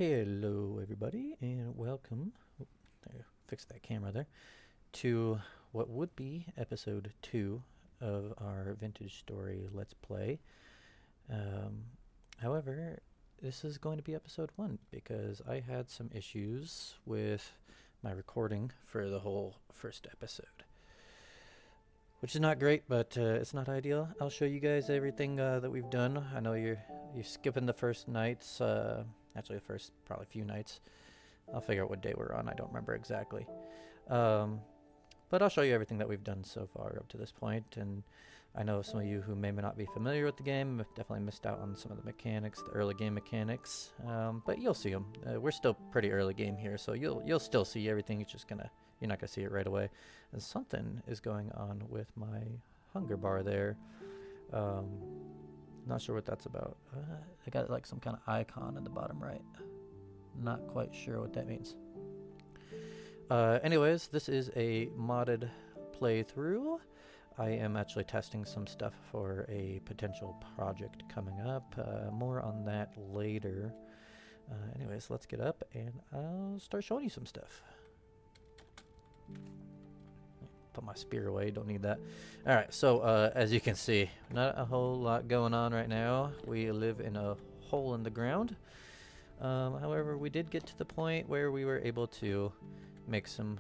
Hello, everybody, and welcome. Oh, there, fix that camera there. To what would be episode 2 of our Vintage Story Let's Play. Um, However, this is going to be episode 1 because I had some issues with my recording for the whole first episode, which is not great, but it's not ideal. I'll show you guys everything that we've done. I know you're skipping the first nights. Actually, the first probably few nights. I'll figure out what day we're on. I don't remember exactly. But I'll show you everything that we've done so far up to this point. And I know some of you who may not be familiar with the game have definitely missed out on some of the mechanics, the early game mechanics. But you'll see them. We're still pretty early game here, so you'll still see everything. It's just you're not gonna see it right away. And something is going on with my hunger bar there. Not sure what that's about. I got like some kind of icon in the bottom right. Not quite sure what that means. Anyways, this is a modded playthrough. I am actually testing some stuff for a potential project coming up. More on that later. Anyways, let's get up and I'll start showing you some stuff. Put my spear away, don't need that. Alright, so as you can see, not a whole lot going on right now. We live in a hole in the ground. However, we did get to the point where we were able to make some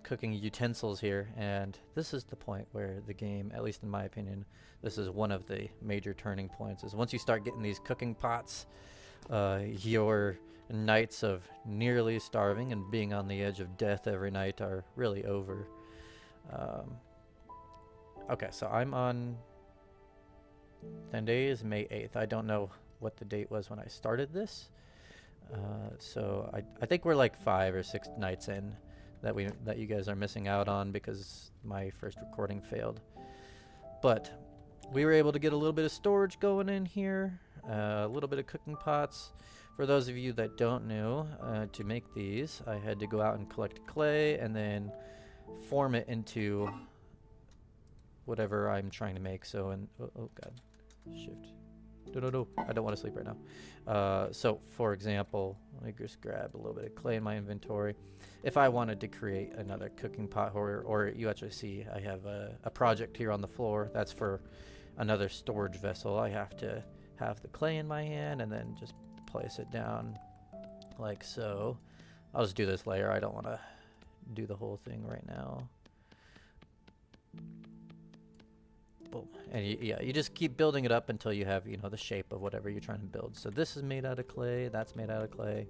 cooking utensils here, and this is the point where the game, at least in my opinion, this is one of the major turning points, is once you start getting these cooking pots, your nights of nearly starving and being on the edge of death every night are really over. Okay, so I'm on 10 days, May 8th. I don't know what the date was when I started this. So I think we're like 5 or 6 nights in that you guys are missing out on because my first recording failed. But we were able to get a little bit of storage going in here, a little bit of cooking pots. For those of you that don't know, to make these, I had to go out and collect clay and then form it into whatever I'm trying to make. So, oh god, shift. No, I don't want to sleep right now. So, for example, let me just grab a little bit of clay in my inventory. If I wanted to create another cooking pot, or you actually see I have a project here on the floor, that's for another storage vessel. I have to have the clay in my hand and then just place it down like so. I'll just do this layer. I don't want to do the whole thing right now. Boom. And you just keep building it up until you have, the shape of whatever you're trying to build. So this is made out of clay, that's made out of clay,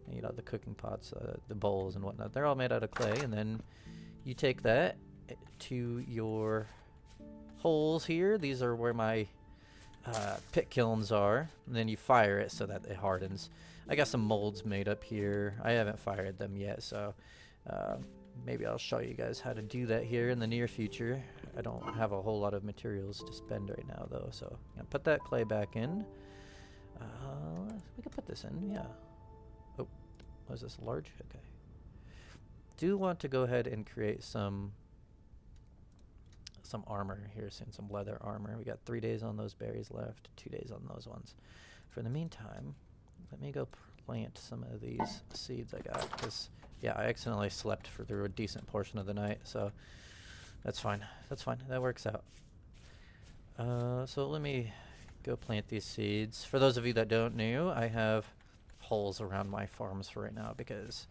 and, the cooking pots, the bowls and whatnot, they're all made out of clay. And then you take that to your holes here. These are where my pit kilns are, and then you fire it so that it hardens. I got some molds made up here. I haven't fired them yet, so maybe I'll show you guys how to do that here in the near future. I don't have a whole lot of materials to spend right now though, so put that clay back in. We can put this in, yeah. Oh, was this large? Okay. Do want to go ahead and create some armor here soon, some leather armor. We got 3 days on those berries left, 2 days on those ones. For the meantime, let me go plant some of these seeds I got, because I accidentally slept through a decent portion of the night, so that's fine. That works out. So let me go plant these seeds. For those of you that don't know, I have holes around my farms for right now because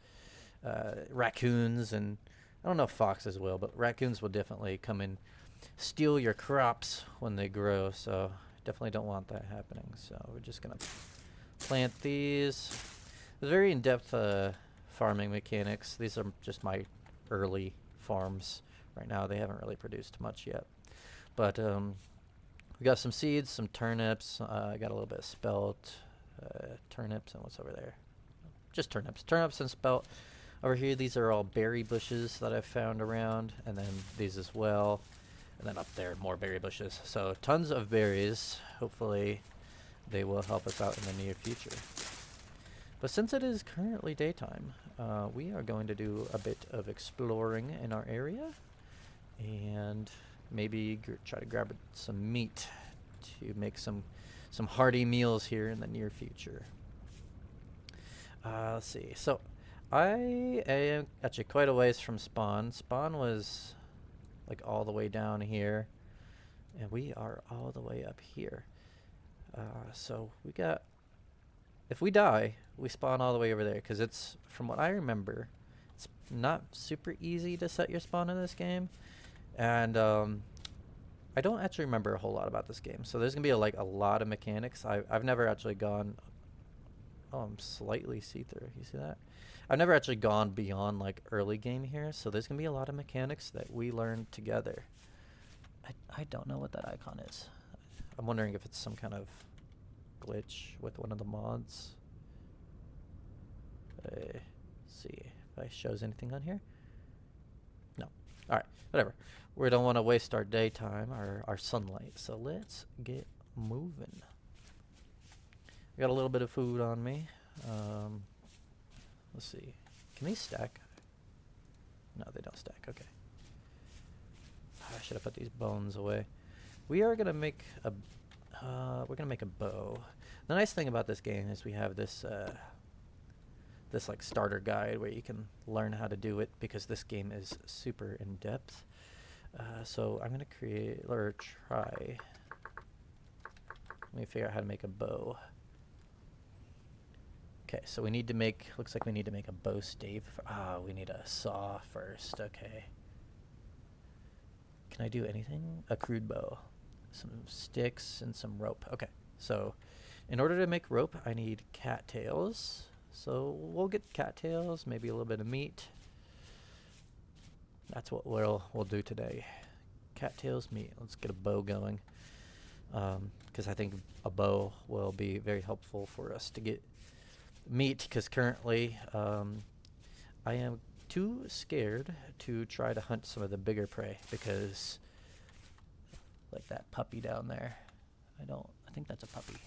raccoons, and I don't know if foxes will, but raccoons will definitely come and steal your crops when they grow, so definitely don't want that happening. So we're just gonna plant these. It's very in-depth farming mechanics. These are just my early farms right now. They haven't really produced much yet, but we got some seeds, some turnips. I got a little bit of spelt, turnips, and what's over there? Just turnips and spelt. Over here, these are all berry bushes that I've found around, and then these as well. And then up there, more berry bushes. So tons of berries. Hopefully they will help us out in the near future. But since it is currently daytime, we are going to do a bit of exploring in our area. And maybe try to grab some meat to make some hearty meals here in the near future. Let's see. So, I am actually quite a ways from spawn. Spawn was like all the way down here, and we are all the way up here. So we got, if we die, we spawn all the way over there, because it's, from what I remember, it's not super easy to set your spawn in this game, and I don't actually remember a whole lot about this game, so there's gonna be a lot of mechanics. I've never actually gone. Oh, I'm slightly see-through. You see that? I've never actually gone beyond like early game here, so there's gonna be a lot of mechanics that we learn together. I don't know what that icon is. I'm wondering if it's some kind of glitch with one of the mods. See if I shows anything on here. No. All right, whatever. We don't want to waste our daytime, our sunlight, so let's get moving. I got a little bit of food on me. Let's see. Can these stack? No, they don't stack. Okay. I should have put these bones away. We are gonna make a. We're gonna make a bow. The nice thing about this game is we have this this like starter guide where you can learn how to do it, because this game is super in depth. So I'm gonna create or try. Let me figure out how to make a bow. Okay, so we need to make, looks like we need to make a bow stave. We need a saw first, okay. Can I do anything? A crude bow. Some sticks and some rope. Okay, so in order to make rope, I need cattails. So we'll get cattails, maybe a little bit of meat. That's what we'll do today. Cattails, meat. Let's get a bow going. Because I think a bow will be very helpful for us to get meat, because currently I am too scared to try to hunt some of the bigger prey, because like that puppy down there, I think that's a puppy.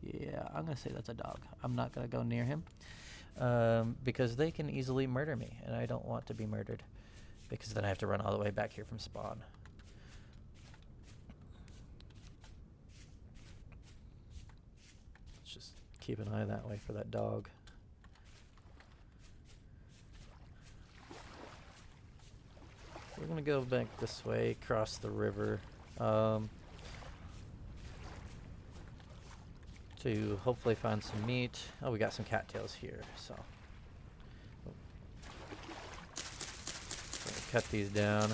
Yeah, I'm gonna say that's a dog. I'm not gonna go near him because they can easily murder me, and I don't want to be murdered, because then I have to run all the way back here from spawn. Just keep an eye that way for that dog. We're gonna go back this way, cross the river, to hopefully find some meat. Oh, we got some cattails here, so cut these down.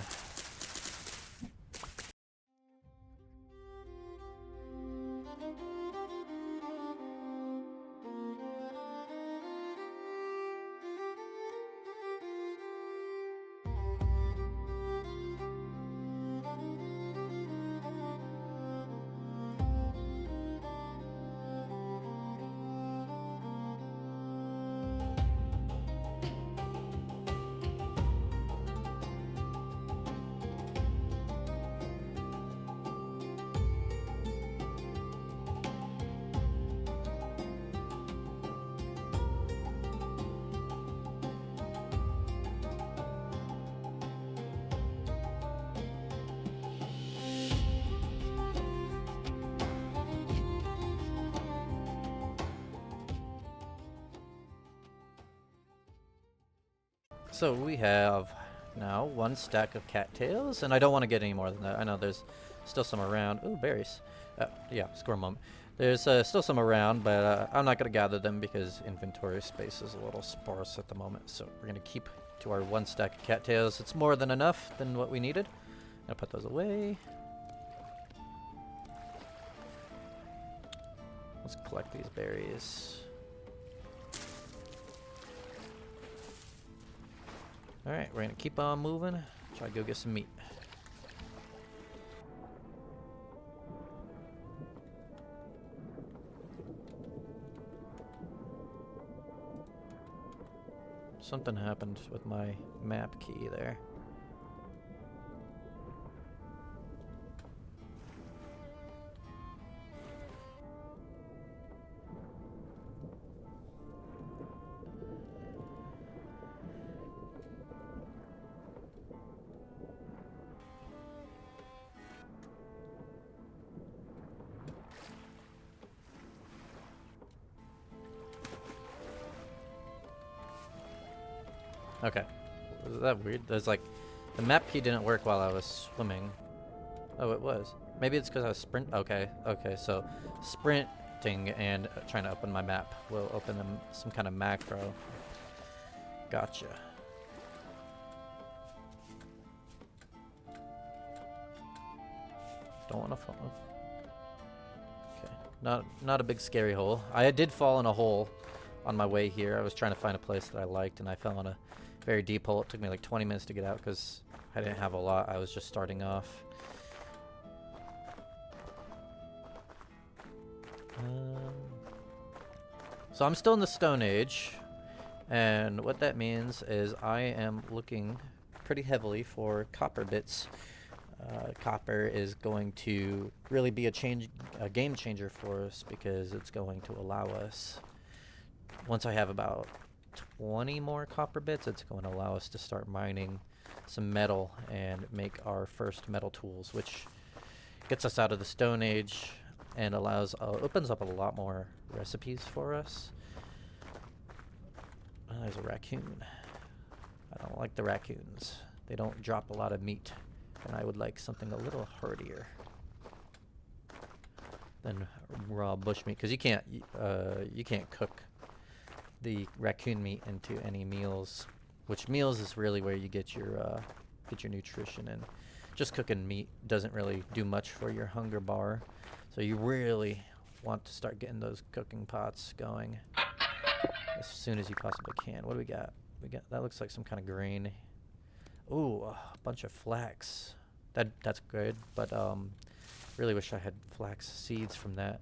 So we have now one stack of cattails, and I don't want to get any more than that. I know there's still some around. Ooh, berries. Yeah, score moment. There's still some around, but I'm not going to gather them because inventory space is a little sparse at the moment. So we're going to keep to our one stack of cattails. It's more than enough than what we needed. I'll put those away. Let's collect these berries. Alright, we're gonna keep on moving. Try to go get some meat. Something happened with my map key there. Okay. Was that weird? There's like, the map key didn't work while I was swimming. Oh, it was. Maybe it's because I was Okay, okay. So, sprinting and trying to open my map will open them some kind of macro. Gotcha. Don't want to fall. Okay. Not a big scary hole. I did fall in a hole on my way here. I was trying to find a place that I liked, and I fell in a very deep hole. It took me like 20 minutes to get out because I didn't have a lot. I was just starting off. So I'm still in the Stone Age, and what that means is I am looking pretty heavily for copper bits. Copper is going to really be a game changer for us because it's going to allow us, once I have about 20 more copper bits, it's going to allow us to start mining some metal and make our first metal tools, which gets us out of the Stone Age and opens up a lot more recipes for us. Oh, there's a raccoon. I don't like the raccoons. They don't drop a lot of meat, and I would like something a little heartier than raw bush meat, because you can't cook the raccoon meat into any meals, which meals is really where you get your nutrition, and just cooking meat doesn't really do much for your hunger bar. So you really want to start getting those cooking pots going as soon as you possibly can. What do we got? That looks like some kind of grain. Ooh, a bunch of flax. That's good, but really wish I had flax seeds from that.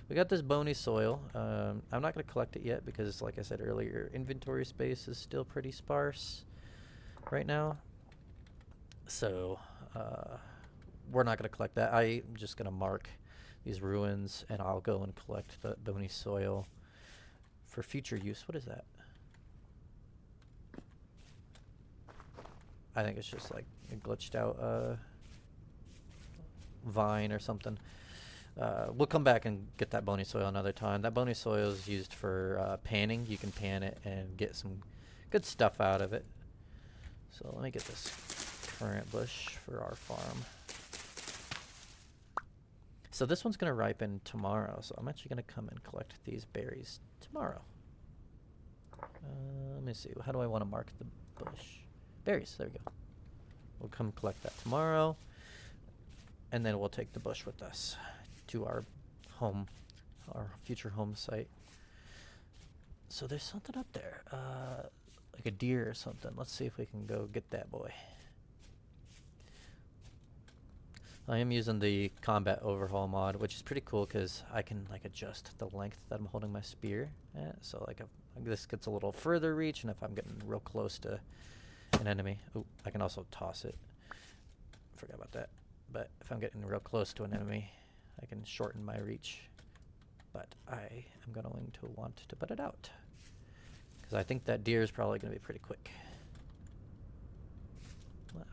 We got this bony soil. I'm not going to collect it yet because, like I said earlier, inventory space is still pretty sparse right now. So we're not going to collect that. I'm just going to mark these ruins, and I'll go and collect the bony soil for future use. What is that? I think it's just like a glitched out vine or something. We'll come back and get that bony soil another time. That bony soil is used for panning. You can pan it and get some good stuff out of it. So let me get this currant bush for our farm. So this one's going to ripen tomorrow, so I'm actually going to come and collect these berries tomorrow. Let me see. How do I want to mark the bush? Berries. There we go. We'll come collect that tomorrow, and then we'll take the bush with us to our home, our future home site. So there's something up there, like a deer or something. Let's see if we can go get that boy. I am using the combat overhaul mod, which is pretty cool because I can like adjust the length that I'm holding my spear at. So like if this gets a little further reach, and if I'm getting real close to an enemy, I can also toss it. Forgot about that. But if I'm getting real close to an enemy, I can shorten my reach. But I am going to want to put it out because I think that deer is probably going to be pretty quick.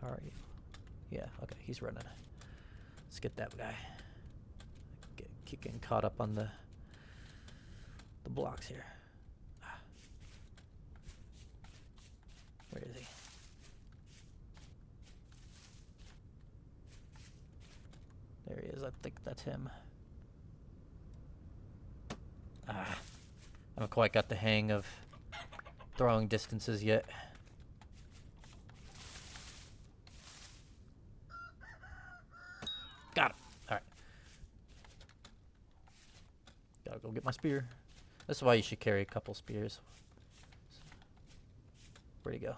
How are you? Yeah, okay, he's running. Let's get that guy. Keep getting caught up on the blocks here. Where is he? There he is. I think that's him. I haven't quite got the hang of throwing distances yet. Got him. All right. Gotta go get my spear. That's why you should carry a couple spears. Where'd he go?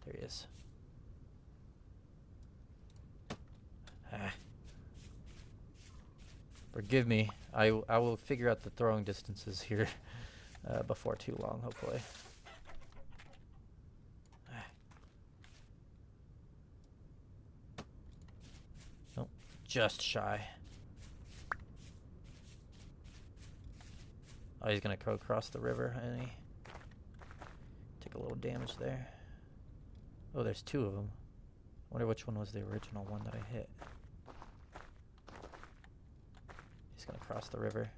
There he is. Forgive me. I will figure out the throwing distances here before too long, hopefully. Nope, just shy. Oh, he's gonna go across the river, and he take a little damage there. Oh, there's two of them. I wonder which one was the original one that I hit. He's gonna cross the river.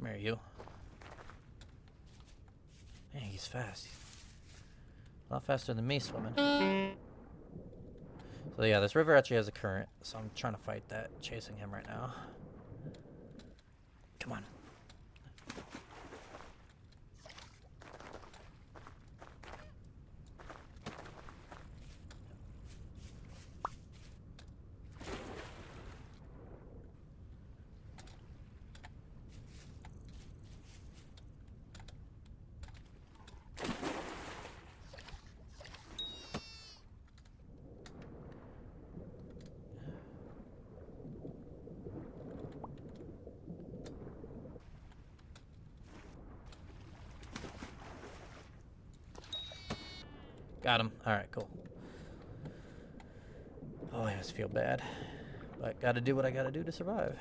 Come here, you. Man, he's fast. A lot faster than me swimming. So yeah, this river actually has a current, so I'm trying to fight that, chasing him right now. Come on. Got him. Alright, cool. Oh, I just feel bad. But gotta do what I gotta do to survive.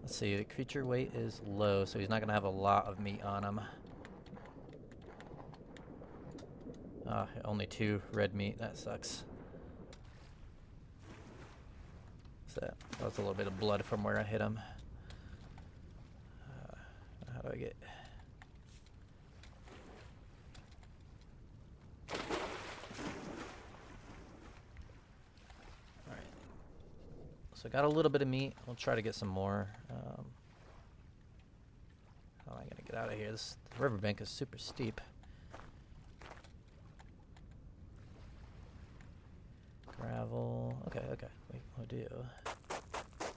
Let's see, the creature weight is low, so he's not gonna have a lot of meat on him. Only 2 red meat. That sucks. What's that? Oh, that's a little bit of blood from where I hit him. How do I get... Alright. So I got a little bit of meat. We'll try to get some more. How am I gonna get out of here? This riverbank is super steep. Gravel. Okay, okay. Wait, what do?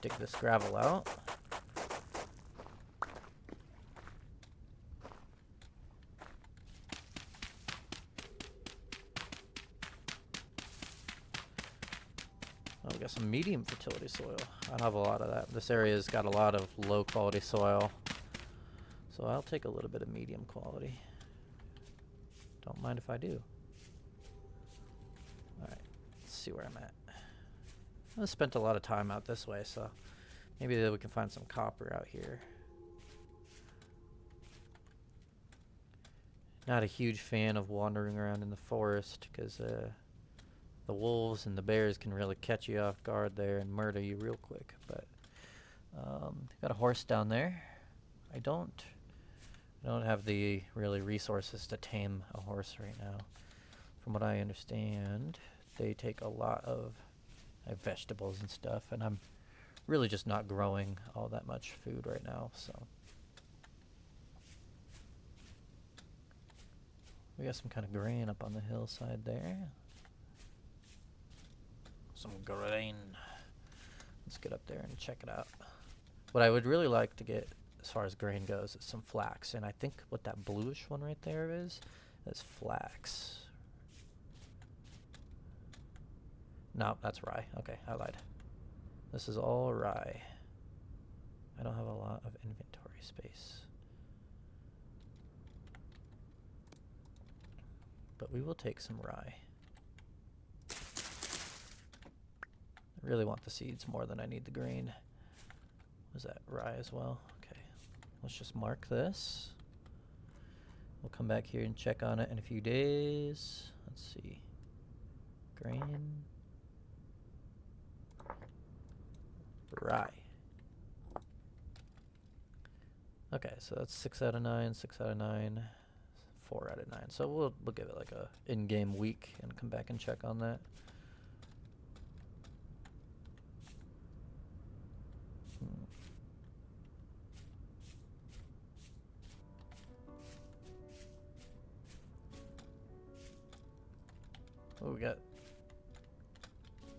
Dig this gravel out. Oh, we got some medium fertility soil. I don't have a lot of that. This area's got a lot of low quality soil. So I'll take a little bit of medium quality. Don't mind if I do. Alright, let's see where I'm at. I spent a lot of time out this way, so maybe we can find some copper out here. Not a huge fan of wandering around in the forest, because the wolves and the bears can really catch you off guard there and murder you real quick. But got a horse down there. I don't have the really resources to tame a horse right now. From what I understand, they take a lot of vegetables and stuff, and I'm really just not growing all that much food right now, so. We got some kind of grain up on the hillside there. Some grain. Let's get up there and check it out. What I would really like to get as far as grain goes is some flax, and I think what that bluish one right there is flax. No, that's rye. Okay, I lied. This is all rye. I don't have a lot of inventory space. But we will take some rye. I really want the seeds more than I need the grain. Was that rye as well? Okay. Let's just mark this. We'll come back here and check on it in a few days. Let's see. Grain. Rye. Okay, so that's 6 out of 9, 6 out of 9, 4 out of 9. So we'll give it like a in-game week and come back and check on that. Oh, we got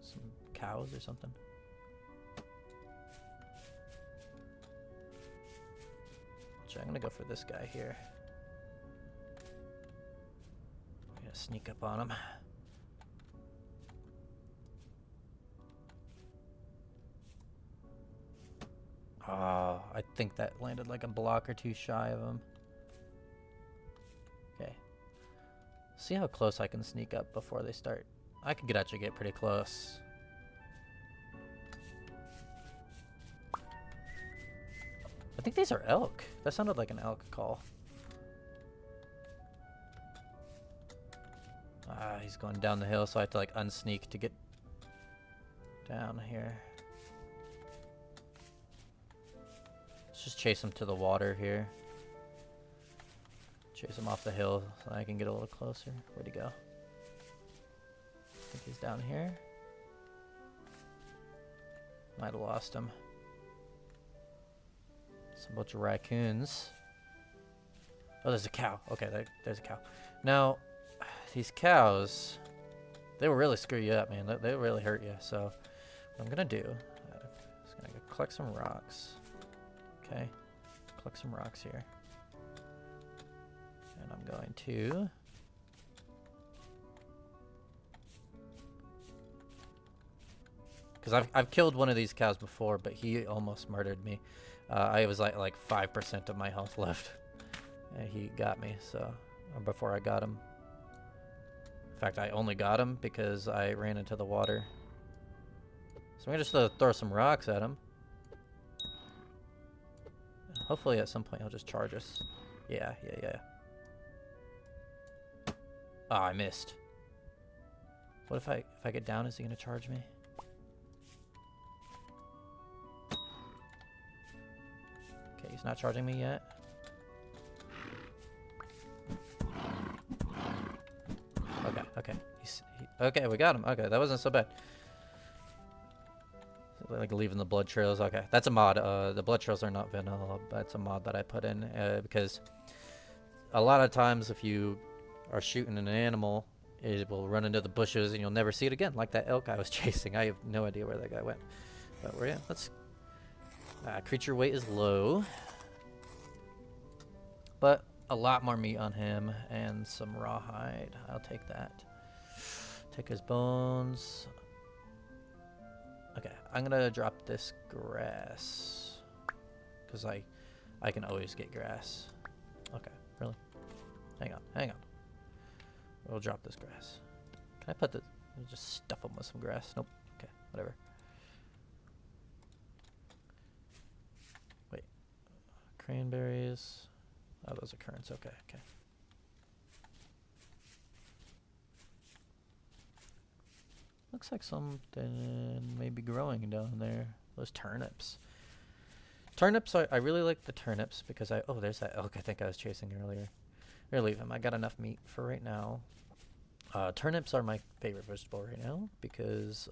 some cows or something. I'm gonna go for this guy here. I'm gonna sneak up on him. Oh, I think that landed like a block or 2 shy of him. Okay. See how close I can sneak up before they start. I could actually get pretty close. I think these are elk. That sounded like an elk call. Ah, he's going down the hill, so I have to like unsneak to get down here. just chase him to the water here. Chase him off the hill so I can get a little closer. Where'd he go? I think he's down here. Might have lost him. It's a bunch of raccoons. Oh, there's a cow. Okay, there's a cow. Now, these cows, they will really screw you up, man. They really hurt you. So, what I'm going to do, I'm just going to collect some rocks. Okay, collect some rocks here. And I'm going to... Because I've killed one of these cows before, but he almost murdered me. I was like 5% of my health left. And he got me, so... Or before I got him. In fact, I only got him because I ran into the water. So I'm going to just throw some rocks at him. Hopefully at some point he'll just charge us. Yeah. Oh, I missed. What if I get down, is he going to charge me? Okay, he's not charging me yet. Okay. Okay, we got him. Okay, that wasn't so bad. Like leaving the blood trails. Okay, that's a mod. The blood trails are not vanilla. That's a mod that I put in because a lot of times if you are shooting an animal, it will run into the bushes and you'll never see it again. Like that elk I was chasing. I have no idea where that guy went. But we're let's. Creature weight is low, but a lot more meat on him and some rawhide. I'll take that. Take his bones. Okay, I'm gonna drop this grass because I can always get grass. Okay, really? Hang on. We'll drop this grass. Can I put this? Just stuff him with some grass. Nope. Okay, whatever. Wait. Cranberries. Oh, those are currants. Okay. Looks like something may be growing down there. Those turnips. Turnips, I really like the turnips because oh, there's that elk I think I was chasing earlier. We're gonna leave him. I got enough meat for right now. Turnips are my favorite vegetable right now because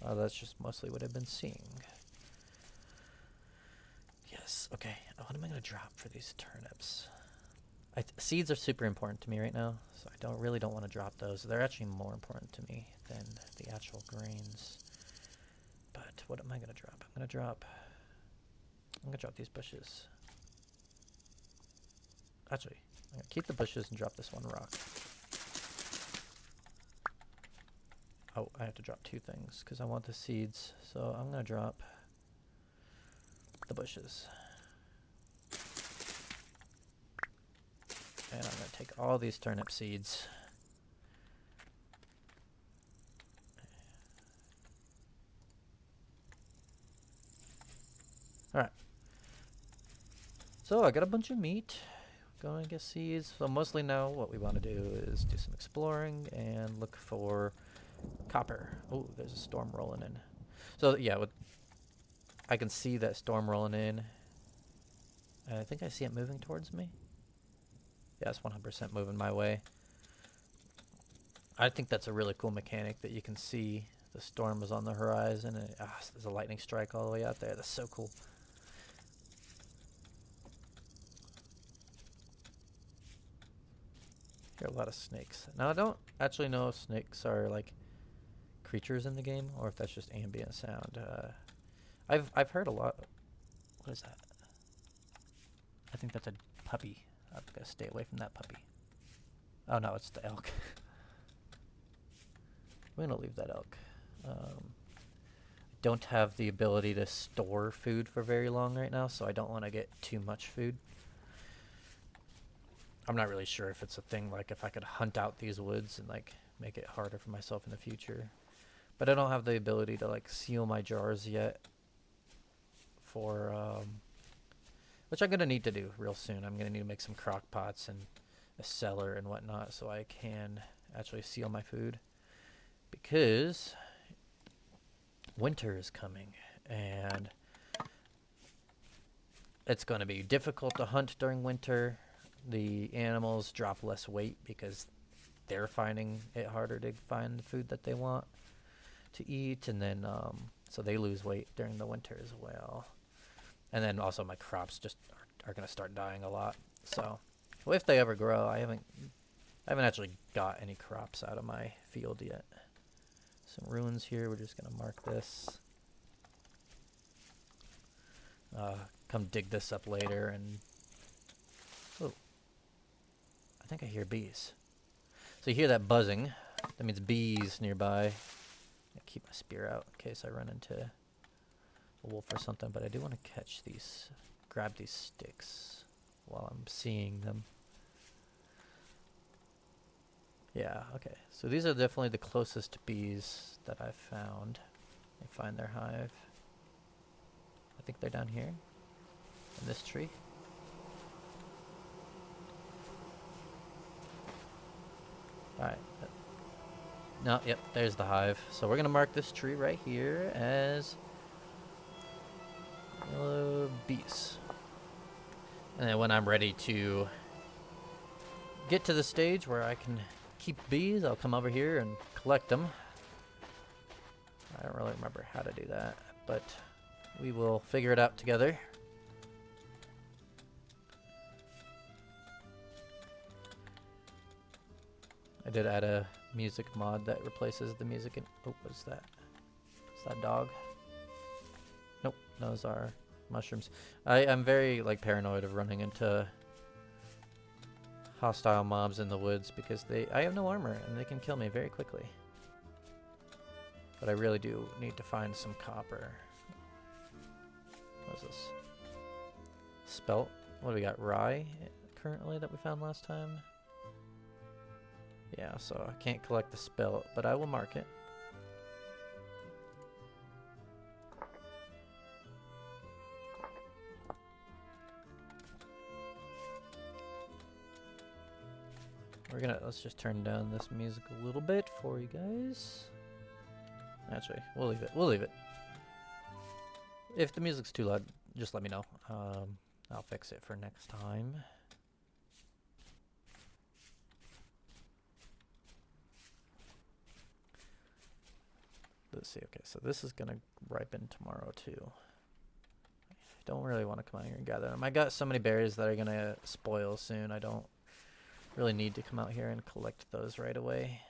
that's just mostly what I've been seeing. Yes, okay. What am I gonna drop for these turnips? Seeds are super important to me right now, so I really don't want to drop those. They're actually more important to me than the actual grains. But what am I gonna drop? I'm gonna drop these bushes. Actually, I'm gonna keep the bushes and drop this one rock. Oh, I have to drop two things because I want the seeds. So I'm gonna drop the bushes. And I'm going to take all these turnip seeds. Alright. So I got a bunch of meat. Going to get seeds. So mostly now what we want to do is do some exploring and look for copper. Oh, there's a storm rolling in. So yeah, I can see that storm rolling in. I think I see it moving towards me. Yeah, it's 100% moving my way. I think that's a really cool mechanic that you can see the storm is on the horizon and there's a lightning strike all the way out there. That's so cool. Hear a lot of snakes. Now I don't actually know if snakes are like creatures in the game or if that's just ambient sound. I've heard a lot. What is that? I think that's a puppy. I've got to stay away from that puppy. Oh no, it's the elk. We're gonna leave that elk. Don't have the ability to store food for very long right now, so I don't want to get too much food. I'm not really sure if it's a thing like if I could hunt out these woods and like make it harder for myself in the future. But I don't have the ability to like seal my jars yet for which I'm going to need to do real soon. I'm going to need to make some crock pots and a cellar and whatnot so I can actually seal my food. Because winter is coming and it's going to be difficult to hunt during winter. The animals drop less weight because they're finding it harder to find the food that they want to eat, and then so they lose weight during the winter as well. And then also my crops just are going to start dying a lot. So, well, if they ever grow, I haven't actually got any crops out of my field yet. Some ruins here. We're just going to mark this. Come dig this up later, and oh, I think I hear bees. So you hear that buzzing? That means bees nearby. I keep my spear out in case I run into a wolf or something. But I do want to catch these, grab these sticks while I'm seeing them. Yeah. Okay. So these are definitely the closest bees that I've found. They find their hive. I think they're down here, in this tree. Alright. No, yep, there's the hive. So we're going to mark this tree right here as yellow bees. And then when I'm ready to get to the stage where I can keep bees, I'll come over here and collect them. I don't really remember how to do that, but we will figure it out together. I did add a music mod that replaces the music in... Oh, what's that? Is that dog? Nope, those are mushrooms. I'm very, like, paranoid of running into hostile mobs in the woods because I have no armor and they can kill me very quickly. But I really do need to find some copper. What is this? Spelt. What do we got? Rye currently that we found last time? Yeah, so I can't collect the spelt, but I will mark it. Let's just turn down this music a little bit for you guys. Actually, we'll leave it. We'll leave it. If the music's too loud, just let me know. I'll fix it for next time. Let's see. Okay, so this is gonna ripen tomorrow too. I don't really want to come out here and gather them. I got so many berries that are gonna spoil soon. I don't really need to come out here and collect those right away.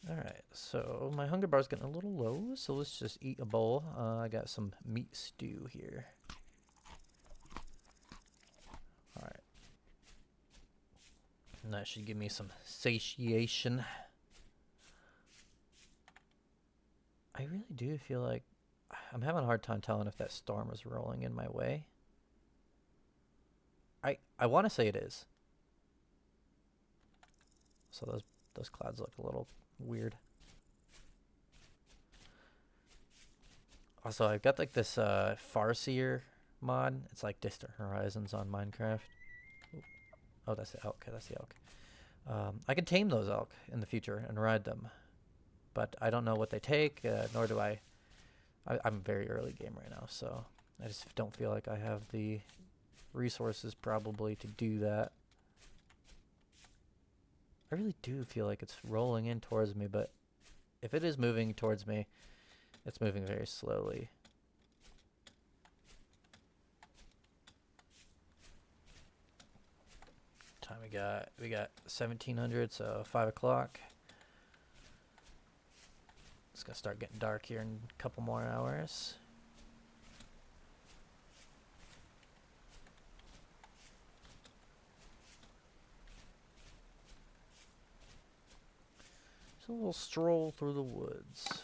Alright, so my hunger bar's getting a little low, so let's just eat a bowl. I got some meat stew here. Alright. And that should give me some satiation. I really do feel like I'm having a hard time telling if that storm is rolling in my way. I want to say it is. So those clouds look a little weird. Also, I've got like this Farseer mod. It's like Distant Horizons on Minecraft. Ooh. Oh, that's the elk. That's the elk. I can tame those elk in the future and ride them, but I don't know what they take, nor do I'm very early game right now, so I just don't feel like I have the resources probably to do that. I really do feel like it's rolling in towards me, but if it is moving towards me, it's moving very slowly. Time we got 1700, so 5 o'clock. It's gonna start getting dark here in a couple more hours. So we'll stroll through the woods.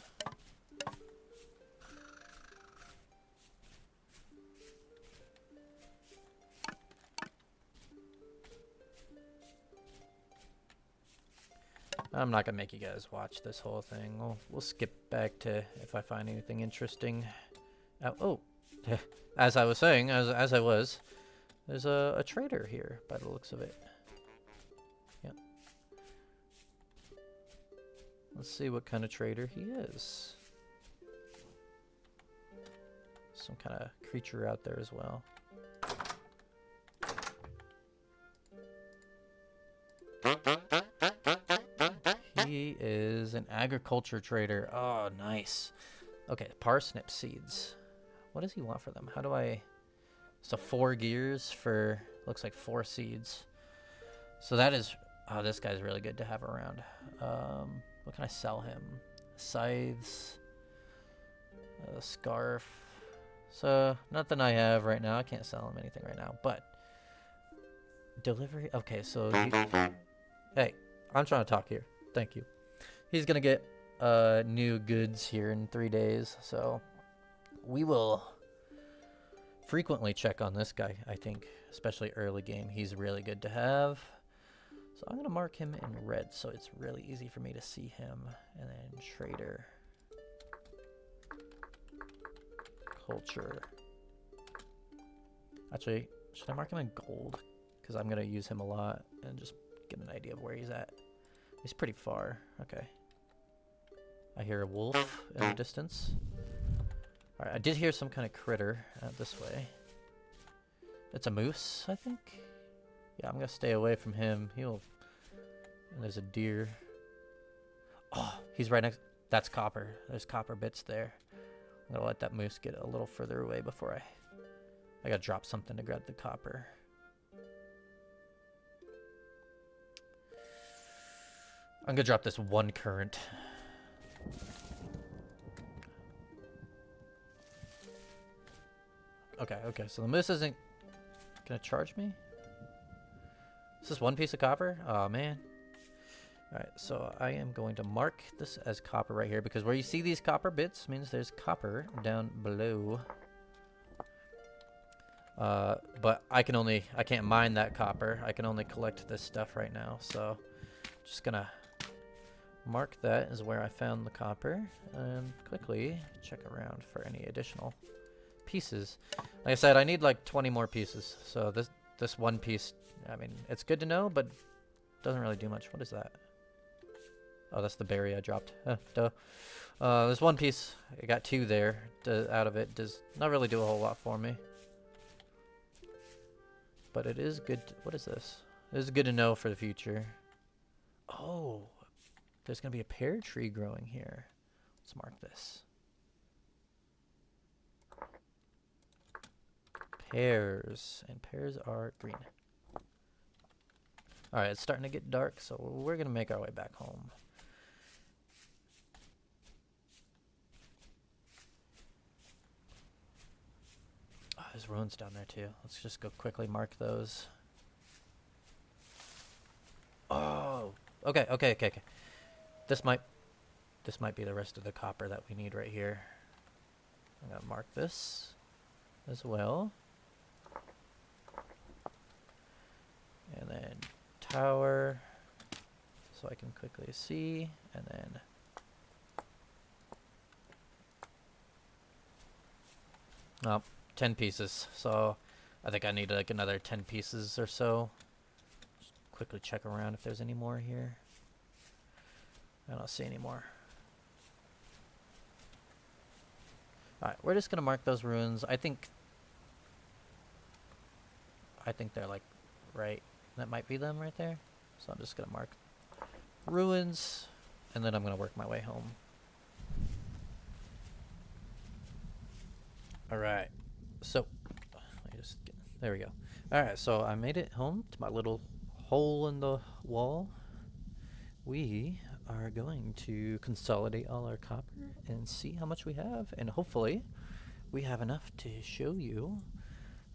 I'm not gonna make you guys watch this whole thing. We'll skip back to if I find anything interesting. Oh, as I was saying, as I was, there's a trader here by the looks of it. Yep. Let's see what kind of trader he is. Some kind of creature out there as well. He is an agriculture trader. Oh, nice. Okay, parsnip seeds. What does he want for them? How do I... So 4 gears for... Looks like 4 seeds. So that is... Oh, this guy's really good to have around. What can I sell him? Scythes. A scarf. So, nothing I have right now. I can't sell him anything right now, but... Delivery... Okay, so... Hey, I'm trying to talk here. Thank you. He's gonna get new goods here in 3 days, so... We will frequently check on this guy, I think. Especially early game. He's really good to have. So I'm going to mark him in red so it's really easy for me to see him. And then trader. Culture. Actually, should I mark him in gold? Because I'm going to use him a lot and just get an idea of where he's at. He's pretty far. Okay. I hear a wolf in the distance. Alright, I did hear some kind of critter this way. It's a moose, I think? Yeah, I'm gonna stay away from him. He'll... And there's a deer. Oh, he's right next... That's copper. There's copper bits there. I'm gonna let that moose get a little further away before I gotta drop something to grab the copper. I'm gonna drop this 1 current. Okay, so the moose isn't gonna charge me? Is this 1 piece of copper? Oh man. Alright, so I am going to mark this as copper right here because where you see these copper bits means there's copper down below. But I can't mine that copper. I can only collect this stuff right now, so just gonna mark that as where I found the copper and quickly check around for any additional pieces. Like I said, I need like 20 more pieces. So this 1 piece, I mean, it's good to know, but doesn't really do much. What is that? Oh, that's the berry I dropped. Duh. There's 1 piece. I got 2 there. Out of it does not really do a whole lot for me. But it is good. What is this? This is good to know for the future. Oh, there's gonna be a pear tree growing here. Let's mark this. Pears, and pears are green. Alright, it's starting to get dark, so we're gonna make our way back home. Oh, there's ruins down there too. Let's just go quickly mark those. Oh, okay. This might be the rest of the copper that we need right here. I'm gonna mark this as well. And then tower, so I can quickly see, and then oh, 10 pieces. So I think I need like another 10 pieces or so. Just quickly check around if there's any more here. I don't see any more. Alright, we're just gonna mark those ruins. I think they're like right. That might be them right there. So I'm just gonna mark ruins, and then I'm gonna work my way home. Alright, so there we go. Alright, so I made it home to my little hole in the wall. We are going to consolidate all our copper and see how much we have, and hopefully we have enough to show you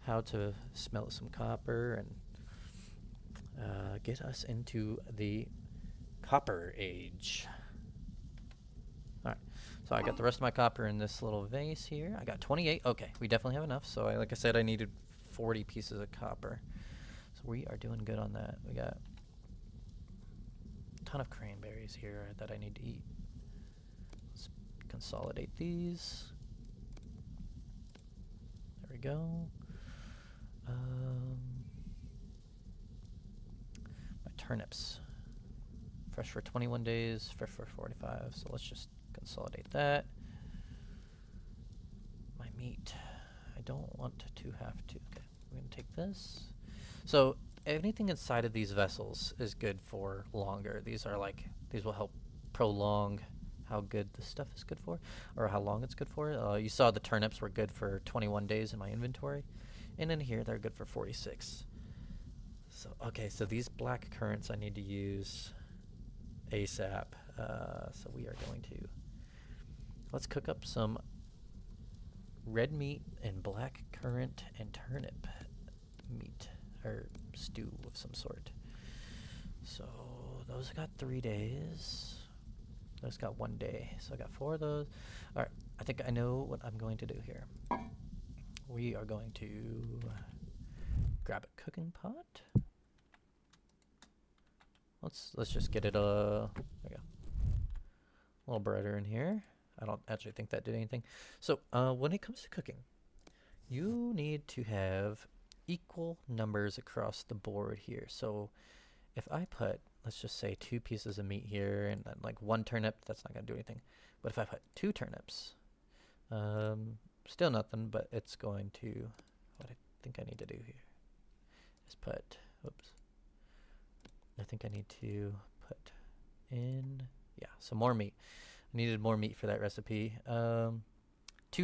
how to smelt some copper and get us into the Copper Age. Alright, so I got the rest of my copper in this little vase here. I got 28. Okay, we definitely have enough. So like I said, I needed 40 pieces of copper. So we are doing good on that. We got a ton of cranberries here that I need to eat. Let's consolidate these. There we go. My turnips. fresh for 21 days, fresh for 45. So let's just consolidate that. My meat. I don't want to have to. Okay, we're going to take this. So anything inside of these vessels is good for longer. These will help prolong how good the stuff is good for, or how long it's good for. You saw the turnips were good for 21 days in my inventory, and in here they're good for 46. So okay, so these black currants I need to use ASAP. So we are going to, let's cook up some red meat and black currant and turnip meat, or stew of some sort. So those got 3 days. Those got 1 day. So I got 4 of those. All right, I think I know what I'm going to do here. We are going to grab a cooking pot. Let's just get it there we go. A little brighter in here. I don't actually think that did anything. So when it comes to cooking, you need to have equal numbers across the board here. So if I put, let's just say 2 pieces of meat here and then like 1 turnip, that's not gonna do anything. But if I put 2 turnips, still nothing, but it's going to, what I think I need to do here is put, oops. I think I need to put in, yeah, some more meat. I needed more meat for that recipe. 2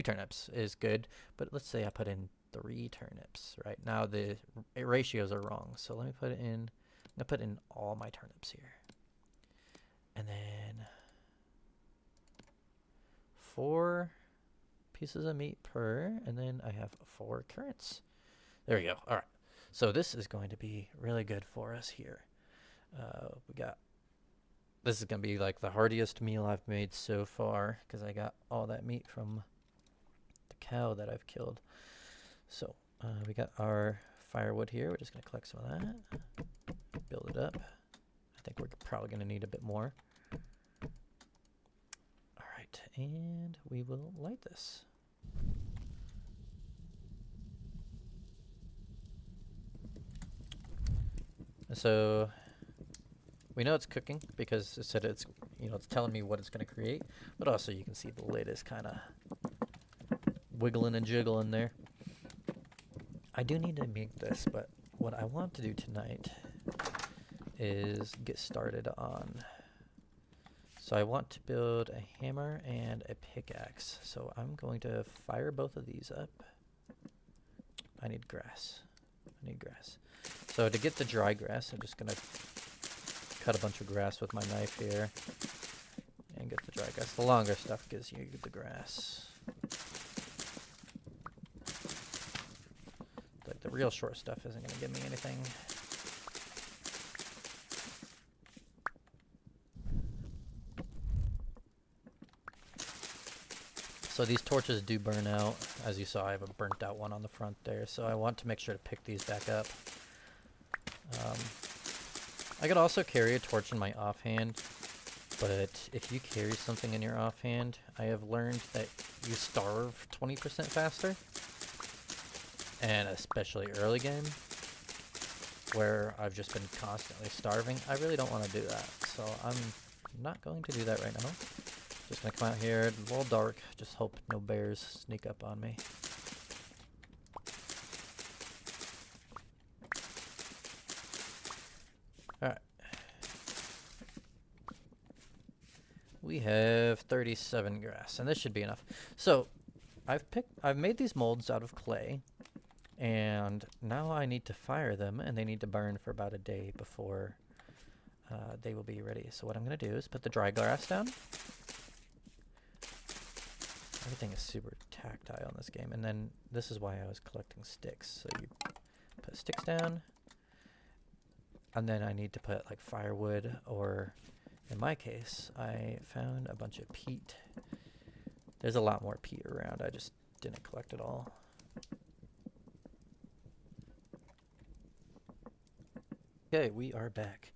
turnips is good, but let's say I put in 3 turnips. Right now the ratios are wrong, so let me put it in. I'm gonna put in all my turnips here, and then 4 pieces of meat per, and then I have 4 currants. There we go. All right, so this is going to be really good for us here. This is gonna be like the heartiest meal I've made so far because I got all that meat from the cow that I've killed. So we got our firewood here. We're just gonna collect some of that, build it up. I think we're probably gonna need a bit more. All right, and we will light this. So we know it's cooking because it said it's telling me what it's going to create, but also you can see the lid is kind of wiggling and jiggling there. I do need to make this, but what I want to do tonight is get started on. So I want to build a hammer and a pickaxe. So I'm going to fire both of these up. I need grass. So to get the dry grass, I'm just going to cut a bunch of grass with my knife here and get the dry grass. The longer stuff gives you the grass. Like the real short stuff isn't going to give me anything. So these torches do burn out. As you saw, I have a burnt out one on the front there, so I want to make sure to pick these back up. I could also carry a torch in my offhand, but if you carry something in your offhand, I have learned that you starve 20% faster, and especially early game, where I've just been constantly starving. I really don't want to do that, so I'm not going to do that right now. Just gonna come out here, a little dark, just hope no bears sneak up on me. Alright. We have 37 grass, and this should be enough. So, I've made these molds out of clay, and now I need to fire them, and they need to burn for about a day before they will be ready. So what I'm gonna do is put the dry grass down. Everything is super tactile in this game, and then this is why I was collecting sticks. So you put sticks down, and then I need to put like firewood, or in my case, I found a bunch of peat. There's a lot more peat around, I just didn't collect it all. Okay, we are back.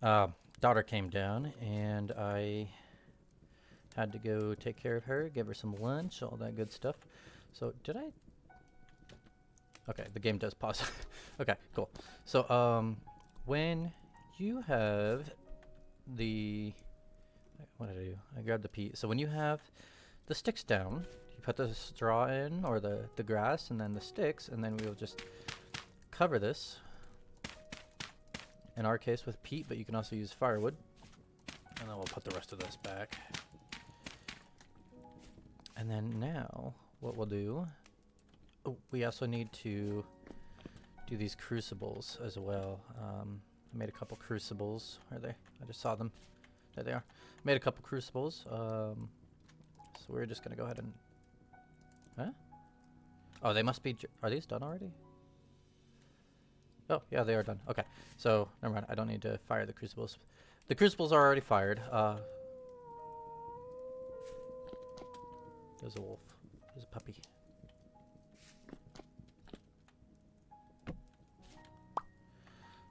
Daughter came down, and I had to go take care of her, give her some lunch, all that good stuff. So did I? Okay, the game does pause. Okay, cool. So when you have the... What did I do? I grabbed the peat. So when you have the sticks down, you put the straw in, or the grass, and then the sticks, and then we will just cover this. In our case with peat, but you can also use firewood. And then we'll put the rest of this back. And then now, what we'll do... Oh, we also need to do these crucibles as well. I made a couple crucibles. Where are they? I just saw them. There they are. Made a couple crucibles. So we're just going to go ahead and... Huh? Oh, they must be... Are these done already? Oh, yeah, they are done. Okay. So, never mind. I don't need to fire the crucibles. The crucibles are already fired. There's a wolf. There's a puppy.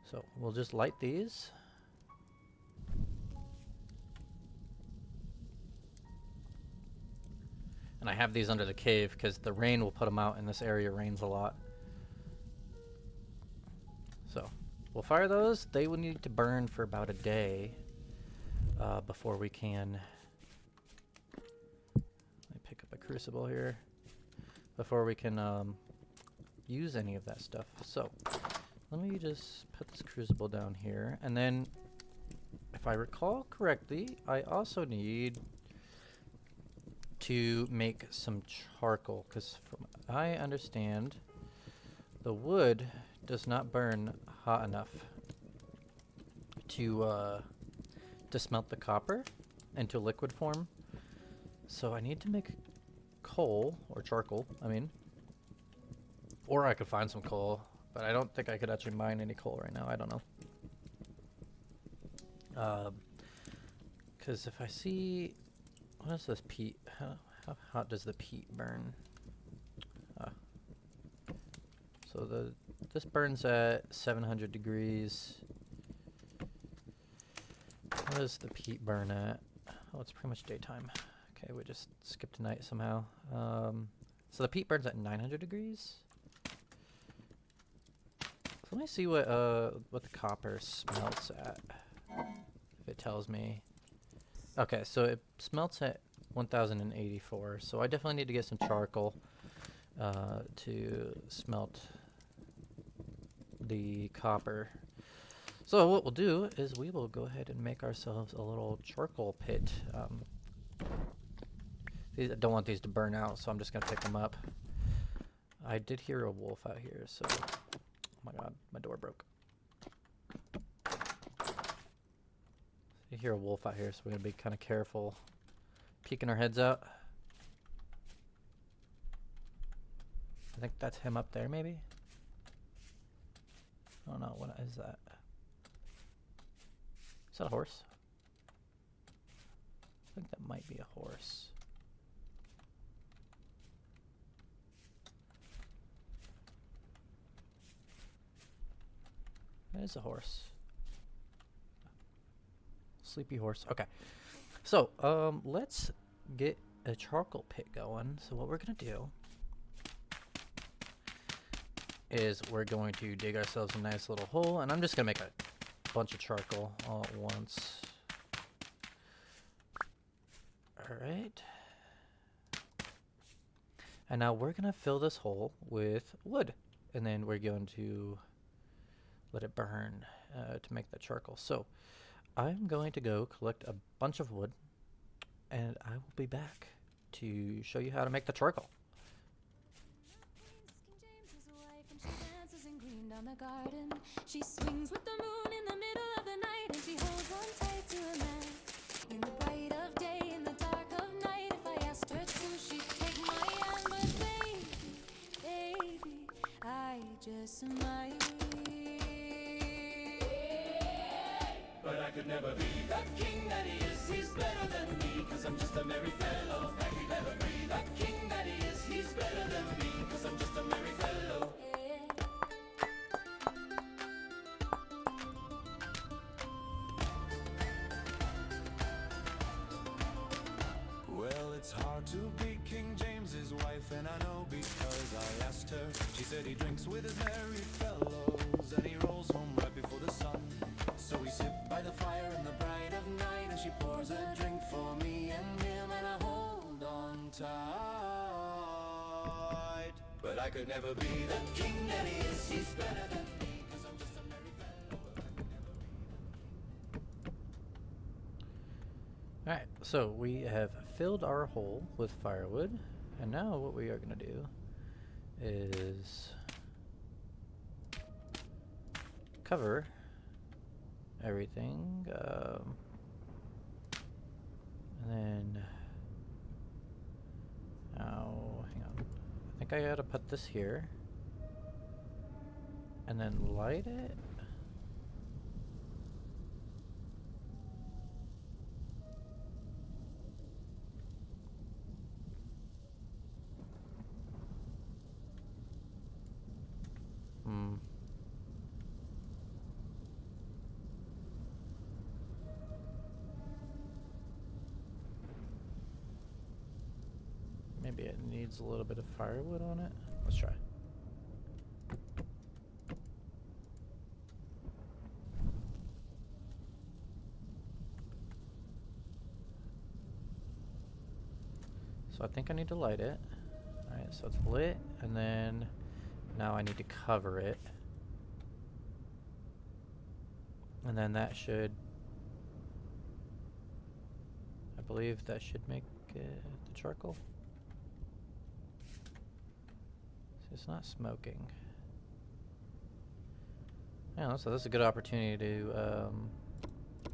So, we'll just light these. And I have these under the cave because the rain will put them out, and this area rains a lot. So, we'll fire those. They will need to burn for about a day before we can... Let me pick up a crucible here. Before we can use any of that stuff. So, let me just put this crucible down here. And then, if I recall correctly, I also need to make some charcoal. Because from what I understand, the wood does not burn hot enough to smelt the copper into liquid form. So I need to make coal, or charcoal, I mean. Or I could find some coal, but I don't think I could actually mine any coal right now. I don't know. Because if I see... What is this peat? How hot does the peat burn? So this burns at 700 degrees. What does the peat burn at? Oh, it's pretty much daytime. Okay, we just skipped night somehow. So the peat burns at 900 degrees. So let me see what the copper smelts at. If it tells me. Okay, so it smelts at 1084. So I definitely need to get some charcoal to smelt the copper. So what we'll do is we will go ahead and make ourselves a little charcoal pit. I don't want these to burn out, so I'm just going to pick them up. I did hear a wolf out here, so... Oh my god, my door broke. You hear a wolf out here, so we're going to be kind of careful peeking our heads out. I think that's him up there, maybe? I don't know, what is that? Is that a horse? I think that might be a horse. That is a horse. Sleepy horse. Okay. So, let's get a charcoal pit going. So what we're going to do is we're going to dig ourselves a nice little hole, and I'm just going to make a bunch of charcoal all at once. Alright. And now we're going to fill this hole with wood, and then we're going to let it burn to make that charcoal. So I'm going to go collect a bunch of wood, and I will be back to show you how to make the charcoal. The garden. She swings with the moon in the middle of the night, and she holds on tight to a man. In the bright of day, in the dark of night, if I asked her to, she'd take my hand. But baby, I just might. But I could never be the king that he is. He's better than me, 'cause I'm just a merry fellow. I could never be the king that he is. He's better than me, 'cause I'm just a merry fellow. It's hard to be King James's wife, and I know because I asked her. She said he drinks with his merry fellows, and he rolls home right before the sun. So we sit by the fire in the bright of pours a drink for me and him, and I hold on tight. But I could never be the king that he is. He's better than me, 'cause I'm just a merry fellow. But I could never be. Alright, so we have filled our hole with firewood, and now what we are going to do is cover everything, and then, now, hang on, I think I gotta put this here, and then light it. Maybe it needs a little bit of firewood on it. Let's try. So I think I need to light it. Alright, so it's lit, and then now I need to cover it. And then that should, I believe that should make the charcoal. See, it's not smoking. Yeah, so this is a good opportunity to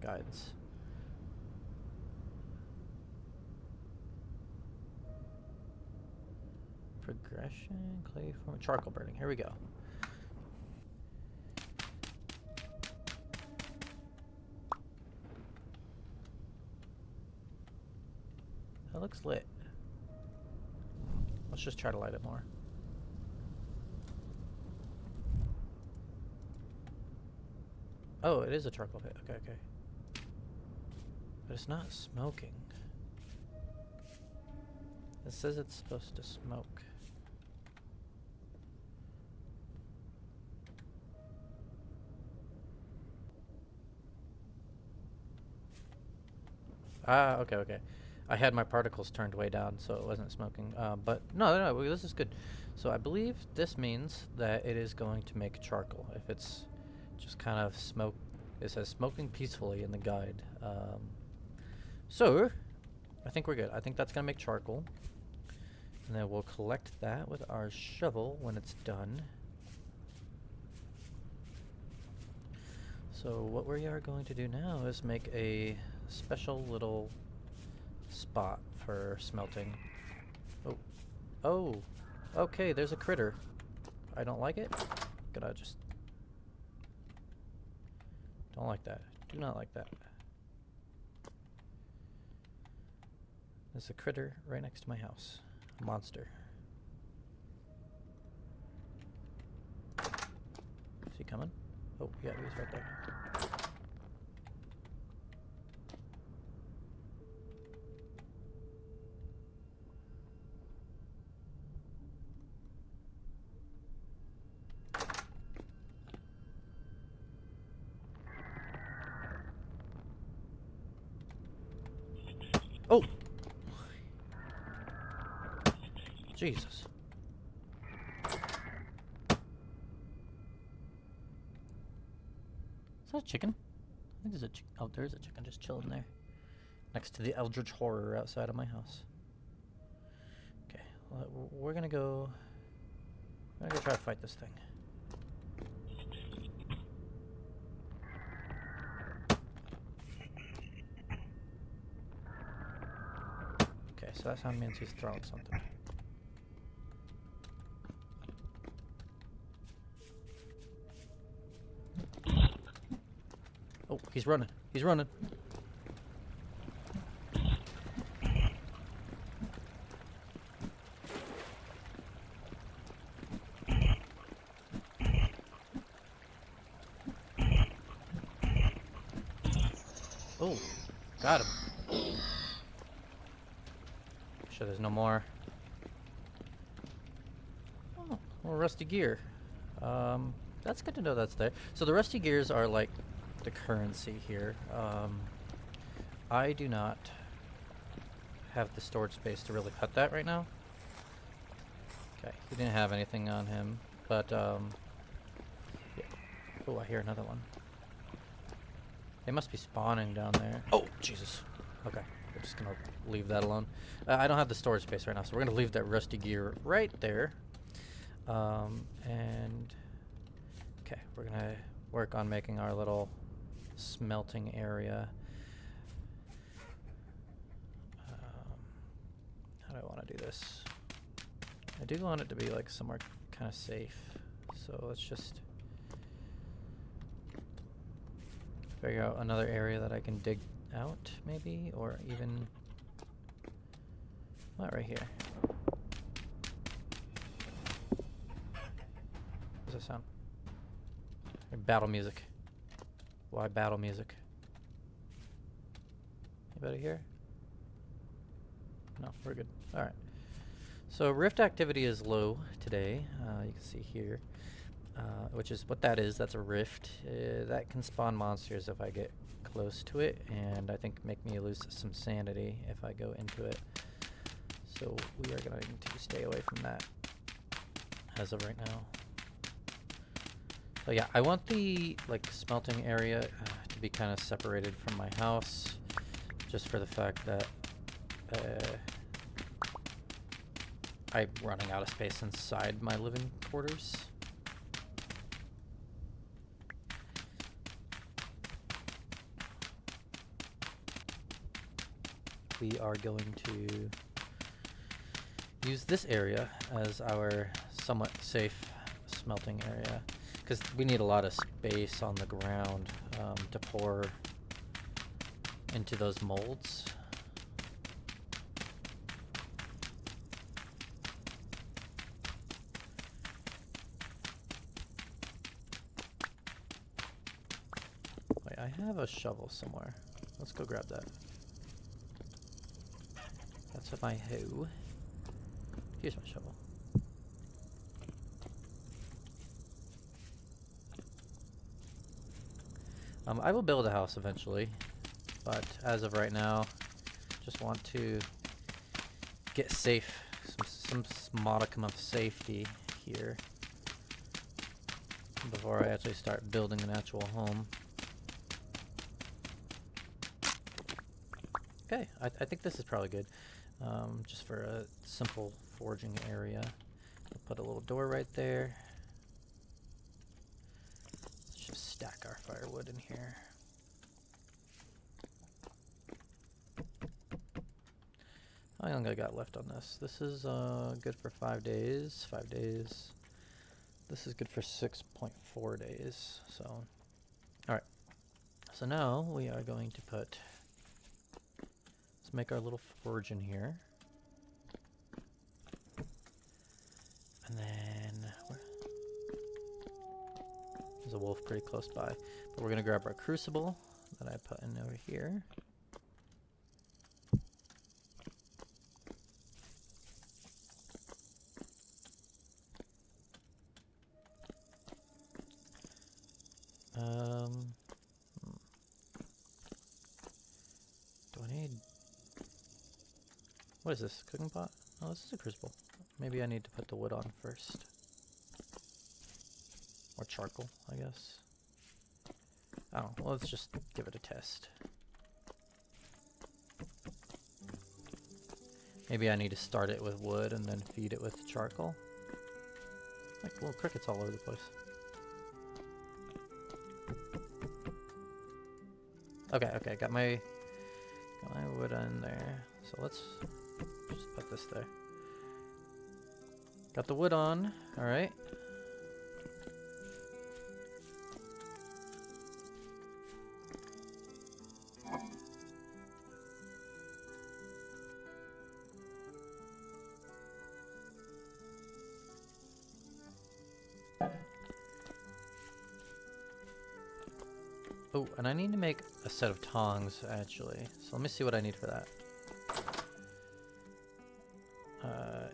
guides. Progression, clay form, charcoal burning. Here we go. That looks lit. Let's just try to light it more. Oh, it is a charcoal pit. Okay, okay. But it's not smoking. It says it's supposed to smoke. Ah, okay, okay. I had my particles turned way down, so it wasn't smoking. But no, this is good. So I believe this means that it is going to make charcoal. If it's just kind of smoke, it says smoking peacefully in the guide. So I think we're good. I think that's gonna make charcoal, and then we'll collect that with our shovel when it's done. So what we are going to do now is make a special little spot for smelting. Oh, oh, okay, there's a critter. I don't like it. Gotta just, don't like that. Do not like that. There's a critter right next to my house. A monster. Is he coming? Oh, yeah, he's right there. Oh! Jesus. Is that a chicken? I think there's a chicken. Oh, there's a chicken just chilling there. Next to the Eldritch Horror outside of my house. Okay, well, we're gonna go try to fight this thing. Okay, so that sound means he's throwing something. Oh, he's running. He's running. Oh, got him. Sure there's no more. Oh, more rusty gear. That's good to know that's there. So the rusty gears are like the currency here. I do not have the storage space to really cut that right now. Okay, he didn't have anything on him, but yeah. Oh, I hear another one. They must be spawning down there. Oh, Jesus. Okay, we're just gonna leave that alone. I don't have the storage space right now, so we're gonna leave that rusty gear right there. And okay, we're gonna work on making our little smelting area. How do I want to do this? I do want it to be like somewhere kind of safe, so let's just figure out another area that I can dig out, maybe, or even not right here. What's that sound? Battle music. Why battle music? Anybody here? No, we're good. All right. So rift activity is low today. You can see here, which is what that is. That's a rift. That can spawn monsters if I get close to it, and I think make me lose some sanity if I go into it. So we are going to stay away from that as of right now. So yeah, I want the like smelting area to be kind of separated from my house, just for the fact that I'm running out of space inside my living quarters. We are going to use this area as our somewhat safe smelting area, because we need a lot of space on the ground to pour into those molds. Wait, I have a shovel somewhere. Let's go grab that. That's what my hoe. Here's my shovel. I will build a house eventually, but as of right now, just want to get safe, some modicum of safety here before I actually start building an actual home. Okay, I think this is probably good, just for a simple forging area. I'll put a little door right there. Let's just stack our firewood in here. How long I got left on this? This is good for 5 days. 5 days. This is good for 6.4 days. So, all right. So now we are going to put. Let's make our little forge in here, and then there's a wolf pretty close by. But we're gonna grab our crucible that I put in over here. Do I need... What is this? Cooking pot? Oh, this is a crucible. Maybe I need to put the wood on first. Or charcoal, I guess. Oh, well, let's just give it a test. Maybe I need to start it with wood and then feed it with charcoal. Like little crickets all over the place. Okay, got my wood in there. So let's just put this there. Got the wood on, alright. Oh, and I need to make a set of tongs, actually. So let me see what I need for that.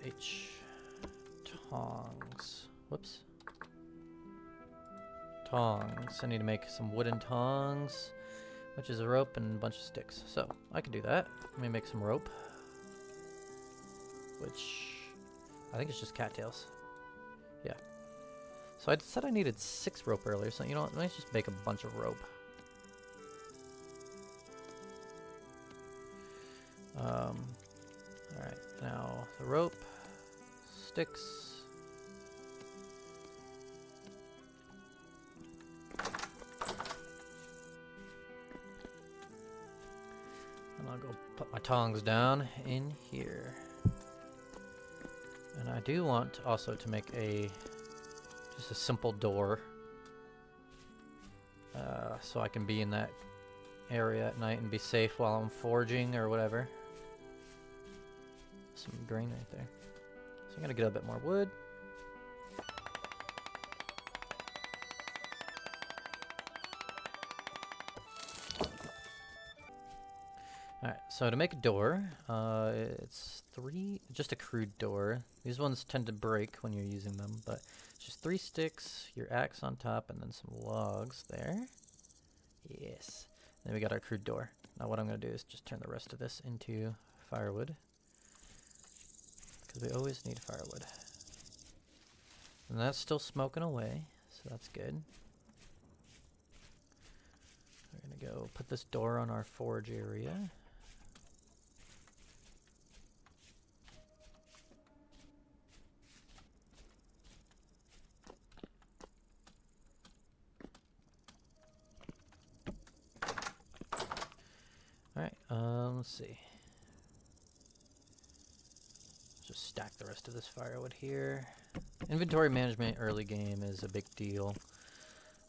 H. Tongs. Whoops. Tongs. I need to make some wooden tongs. which is a rope and a bunch of sticks. So I can do that. Let me make some rope, which I think it's just cattails. Yeah. So I said I needed 6 rope earlier, so you know what, let's just make a bunch of rope. Alright, now the rope, sticks. And I'll go put my tongs down in here. And I do want also to make just a simple door, so I can be in that area at night and be safe while I'm forging or whatever. Some grain right there. So I'm gonna get a bit more wood. Alright, so to make a door, it's just a crude door. These ones tend to break when you're using them, but it's just 3 sticks, your axe on top, and then some logs there. Yes. Then we got our crude door. Now what I'm going to do is just turn the rest of this into firewood, because we always need firewood. And that's still smoking away, so that's good. We're going to go put this door on our forge area. Alright, let's see. Just stack the rest of this firewood here. Inventory management early game is a big deal.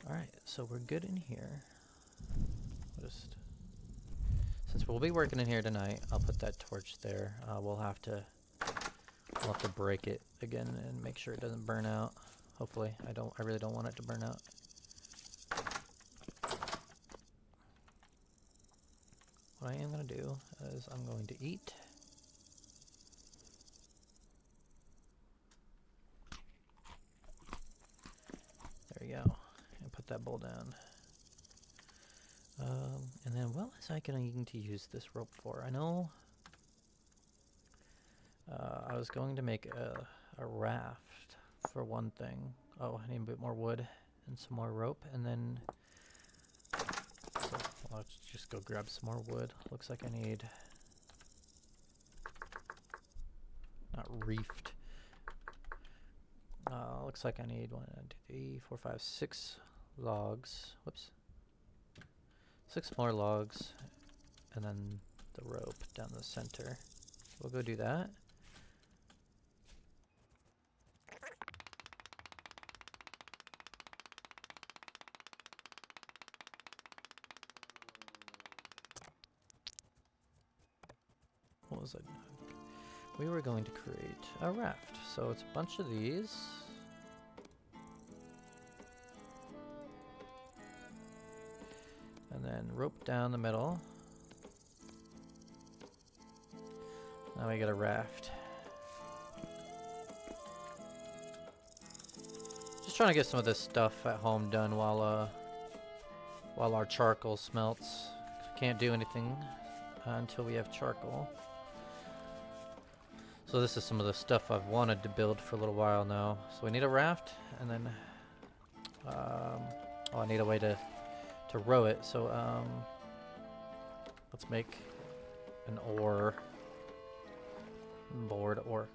Alright, so we're good in here. Since we'll be working in here tonight, I'll put that torch there. We'll have to break it again and make sure it doesn't burn out. Hopefully, I really don't want it to burn out. What I am going to do is I'm going to eat. There we go. And put that bowl down. And then what was I going to use this rope for? I know I was going to make a raft for one thing. Oh, I need a bit more wood and some more rope, and then so let's just go grab some more wood. Looks like I need, not reefed. Looks like I need 1, 2, 3, 4, 5, 6 logs. Whoops. 6 more logs, and then the rope down the center. We'll go do that. What was it? We were going to create a raft. So it's a bunch of these. And then rope down the middle. Now we got a raft. Just trying to get some of this stuff at home done while our charcoal smelts. Can't do anything until we have charcoal. So this is some of the stuff I've wanted to build for a little while now. So we need a raft, and then I need a way to row it. So let's make an oar board or.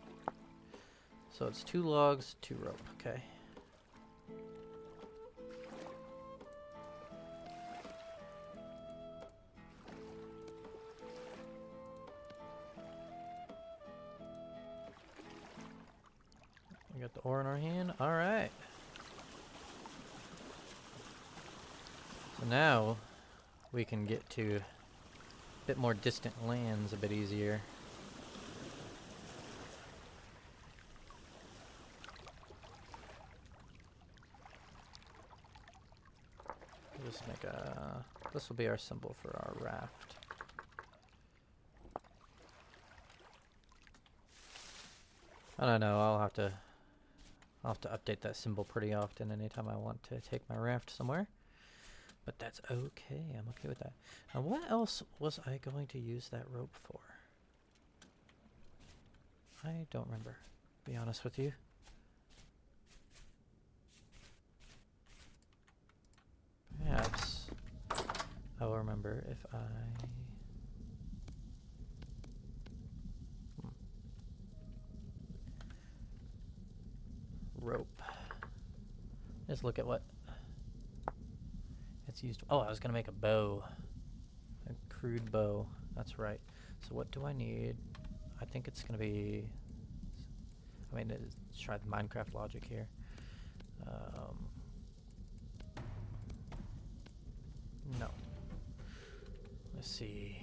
So it's 2 logs, 2 rope. Okay. We got the oar in our hand. All right. So now we can get to a bit more distant lands a bit easier. We'll just make this will be our symbol for our raft. I don't know, I'll have to update that symbol pretty often anytime I want to take my raft somewhere. But that's okay. I'm okay with that. And what else was I going to use that rope for? I don't remember, to be honest with you. Perhaps I will remember if I... Rope. Let's look at what it's used. Oh, I was going to make a bow. A crude bow. That's right. So what do I need? I think it's going to be... I mean, let's try the Minecraft logic here. No. Let's see.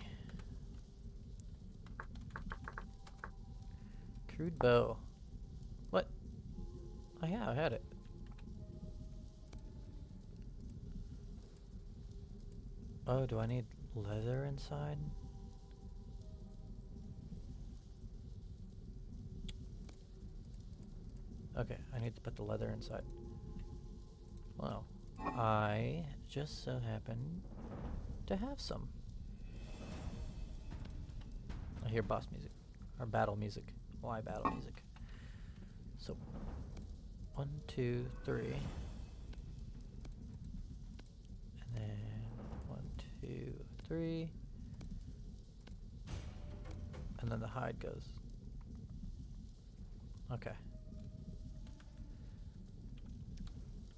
Crude bow. What? Oh yeah, I had it. Oh, do I need leather inside? Okay, I need to put the leather inside. Well, I just so happen to have some. I hear boss music, or battle music. Why battle music? So, 1, 2, 3. And then 1, 2, 3. And then the hide goes. Okay.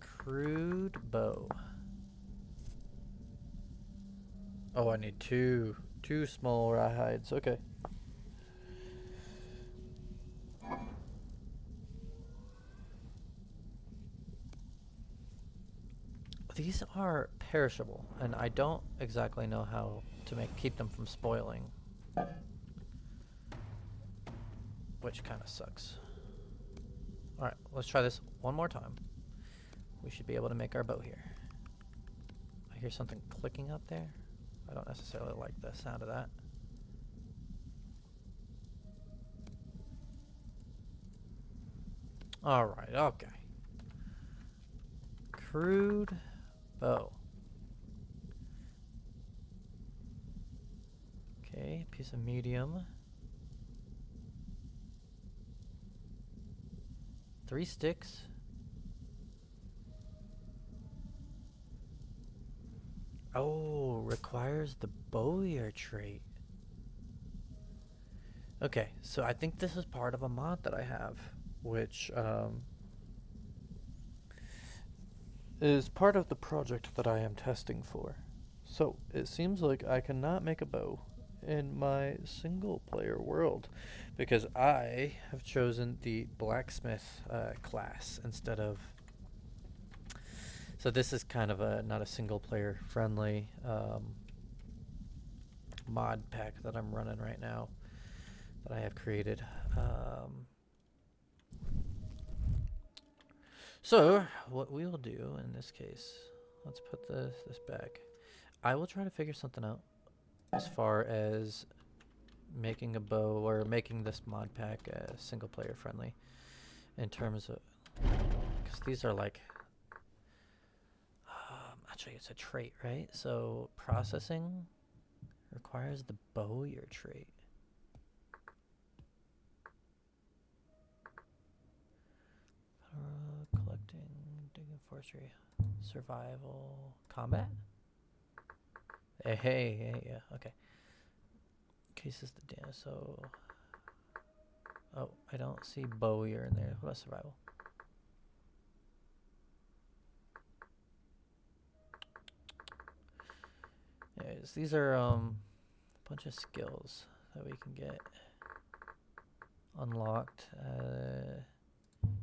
Crude bow. Oh, I need two small rawhides. Okay. These are perishable, and I don't exactly know how to keep them from spoiling, which kind of sucks. All right, let's try this one more time. We should be able to make our bow here. I hear something clicking up there. I don't necessarily like the sound of that. All right, okay. Crude bow. Okay, piece of medium. 3 sticks. Oh, requires the bowyer trait. Okay, so I think this is part of a mod that I have, which is part of the project that I am testing for. So it seems like I cannot make a bow in my single player world because I have chosen the blacksmith class instead of... So this is kind of not a single player friendly mod pack that I'm running right now that I have created. So what we will do in this case, let's put this back. I will try to figure something out as far as making a bow or making this mod pack single player friendly in terms of, because these are like, actually it's a trait, right? So processing requires the bowyer trait. Collecting, digging, forestry, survival, combat. Hey, yeah, okay. Cases the damn. So, oh, I don't see bowyer in there. What about survival? Anyways, these are a bunch of skills that we can get unlocked.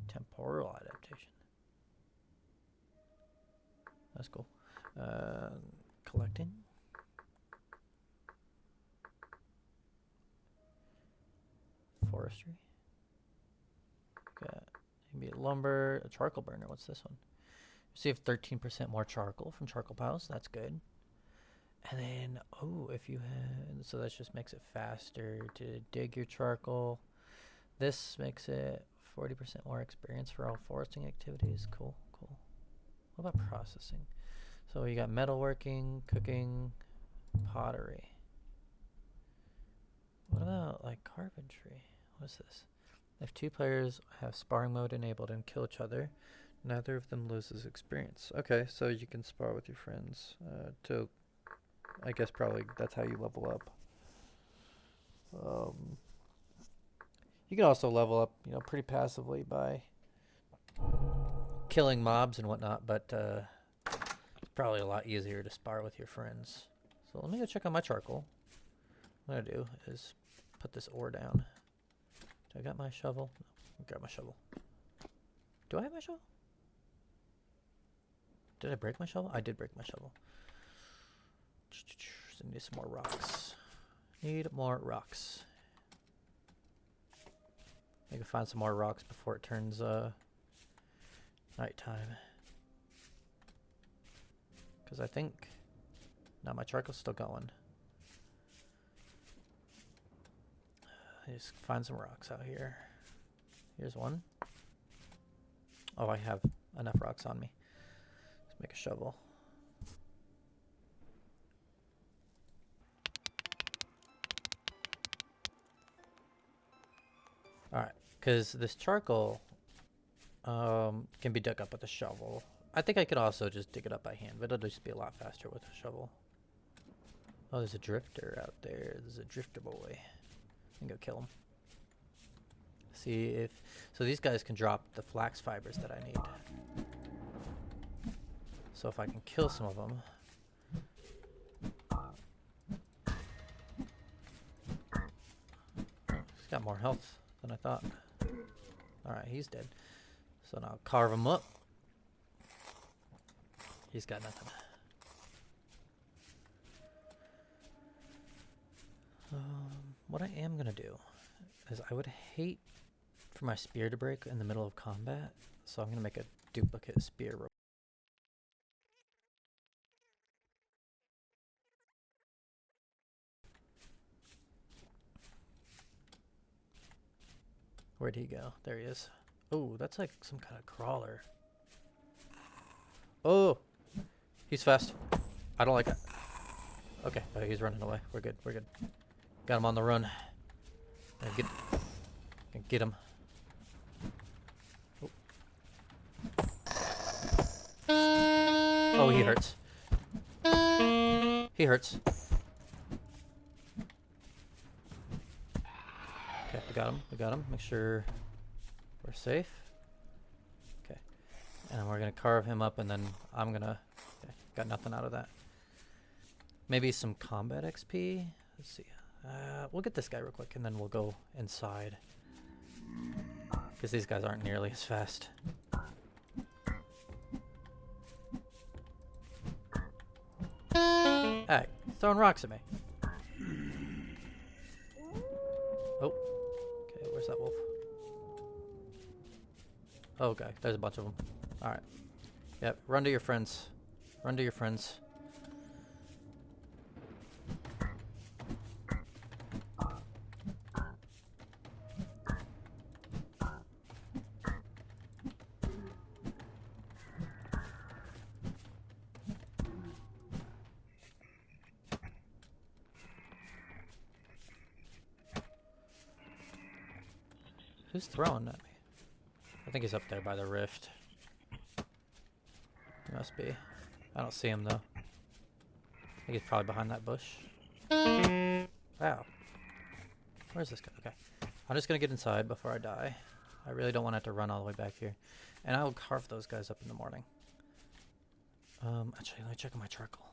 Temporal adaptation. That's cool. Collecting. Forestry. Got maybe lumber, a charcoal burner. What's this one? Receive 13% more charcoal from charcoal piles. That's good. And then, oh, if you had, so that just makes it faster to dig your charcoal. This makes it 40% more experience for all foresting activities. Cool, cool. What about processing? So you got metalworking, cooking, pottery. What about like carpentry? What's this? If two players have sparring mode enabled and kill each other, neither of them loses experience. Okay, so you can spar with your friends to, I guess probably that's how you level up. You can also level up, pretty passively by killing mobs and whatnot, but it's probably a lot easier to spar with your friends. So let me go check on my charcoal. What I'm gonna do is put this ore down. Do I got my shovel? No, I'll grab my shovel. Do I have my shovel? Did I break my shovel? I did break my shovel. So I need some more rocks. Need more rocks. I can find some more rocks before it turns nighttime. Because I think... No, my charcoal's still going. I just find some rocks out here. Here's one. Oh, I have enough rocks on me. Let's make a shovel. Alright, because this charcoal can be dug up with a shovel. I think I could also just dig it up by hand, but it'll just be a lot faster with a shovel. Oh, there's a drifter out there. There's a drifter boy. I can go kill him. See if... So these guys can drop the flax fibers that I need. So if I can kill some of them... Oh, he's got more health than I thought. Alright, he's dead. So now I'll carve him up. He's got nothing. What I am going to do is I would hate for my spear to break in the middle of combat. So I'm going to make a duplicate spear. Where'd he go? There he is. Oh, that's like some kind of crawler. Oh, he's fast. I don't like it. Okay, he's running away. We're good. We're good. Got him on the run. Get him. Oh, he hurts. He hurts. Okay, we got him. We got him. Make sure we're safe. Okay. And we're going to carve him up, and then I'm going to... Okay, got nothing out of that. Maybe some combat XP? Let's see. We'll get this guy real quick, and then we'll go inside. Because these guys aren't nearly as fast. Hey, throwing rocks at me. Oh. Okay, where's that wolf? Oh, okay, there's a bunch of them. Alright. Yep, run to your friends. Run to your friends. Who's throwing at me? I think he's up there by the rift. He must be. I don't see him though. I think he's probably behind that bush. Wow. Where's this guy? Okay. I'm just gonna get inside before I die. I really don't want to have to run all the way back here. And I will carve those guys up in the morning. Actually, let me check on my charcoal.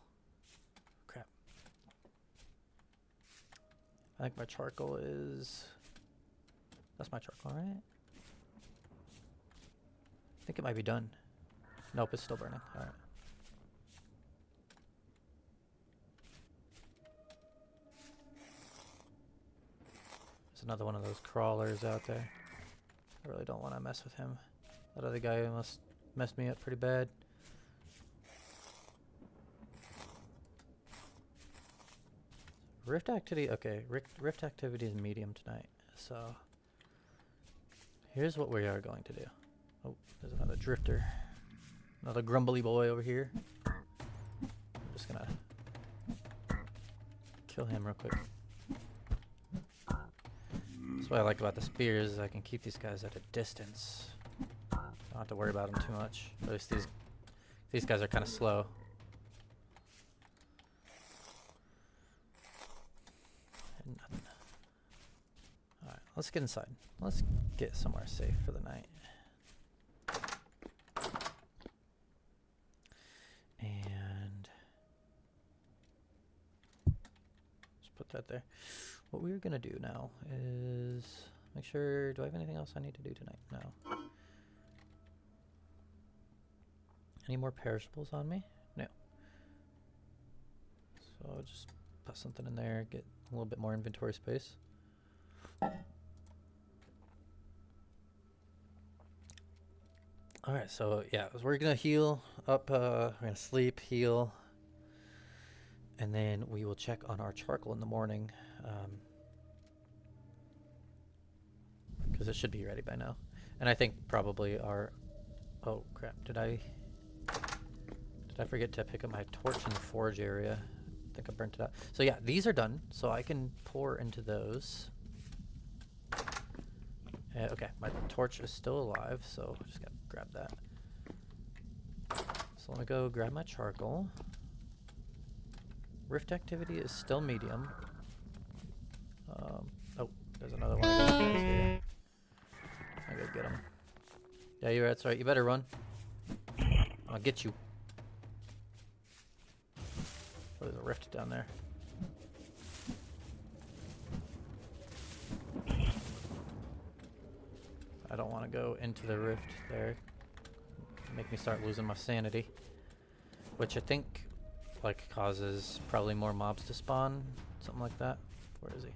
Crap. I think my charcoal is... That's my charcoal, right? I think it might be done. Nope, it's still burning. Alright. There's another one of those crawlers out there. I really don't want to mess with him. That other guy must messed me up pretty bad. Rift activity, okay. Rift activity is medium tonight, so... Here's what we are going to do. Oh, there's another drifter. Another grumbly boy over here. just gonna kill him real quick. That's what I like about the spears, is I can keep these guys at a distance. I don't have to worry about them too much. At least these guys are kind of slow. And nothing. Alright, let's get inside. Let's get somewhere safe for the night. And just put that there. What we're gonna do now is make sure, do I have anything else I need to do tonight? No. Any more perishables on me? No. So I'll just put something in there, get a little bit more inventory space. Alright, so yeah, we're gonna heal up, we're gonna sleep, heal, and then we will check on our charcoal in the morning. Because it should be ready by now. And I think probably our... Oh crap, did I forget to pick up my torch in the forge area? I think I burnt it out. So yeah, these are done, so I can pour into those. Okay, my torch is still alive, so I just gotta grab that. So let me go grab my charcoal. Rift activity is still medium. Oh, there's another one of these guys here. I gotta get him. Yeah, that's right. You better run. I'll get you. Oh, there's a rift down there. I don't want to go into the rift there. Make me start losing my sanity. Which I think like causes probably more mobs to spawn. Something like that. Where is he?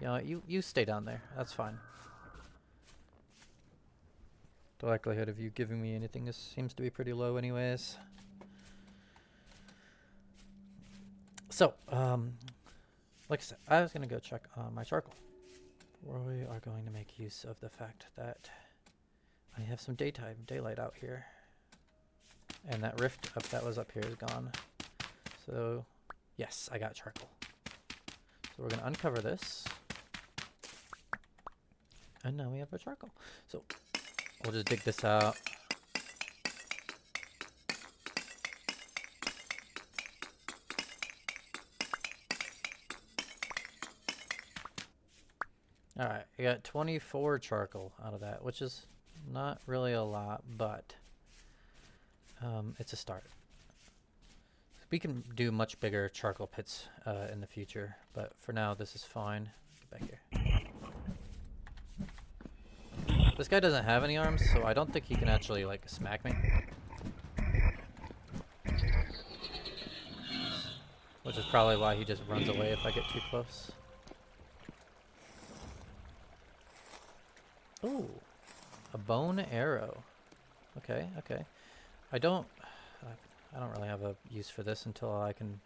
You know, you stay down there. That's fine. The likelihood of you giving me anything seems to be pretty low anyways. So, like I said, I was going to go check on my charcoal. We are going to make use of the fact that I have some daylight out here. And that rift that was up here is gone. So, yes, I got charcoal. So we're going to uncover this. And now we have our charcoal. So, we'll just dig this out. Alright, I got 24 charcoal out of that, which is not really a lot, but it's a start. We can do much bigger charcoal pits in the future, but for now this is fine. Get back here. This guy doesn't have any arms, so I don't think he can actually like smack me. Which is probably why he just runs away if I get too close. Ooh, a bone arrow. Okay, okay. I don't really have a use for this until I can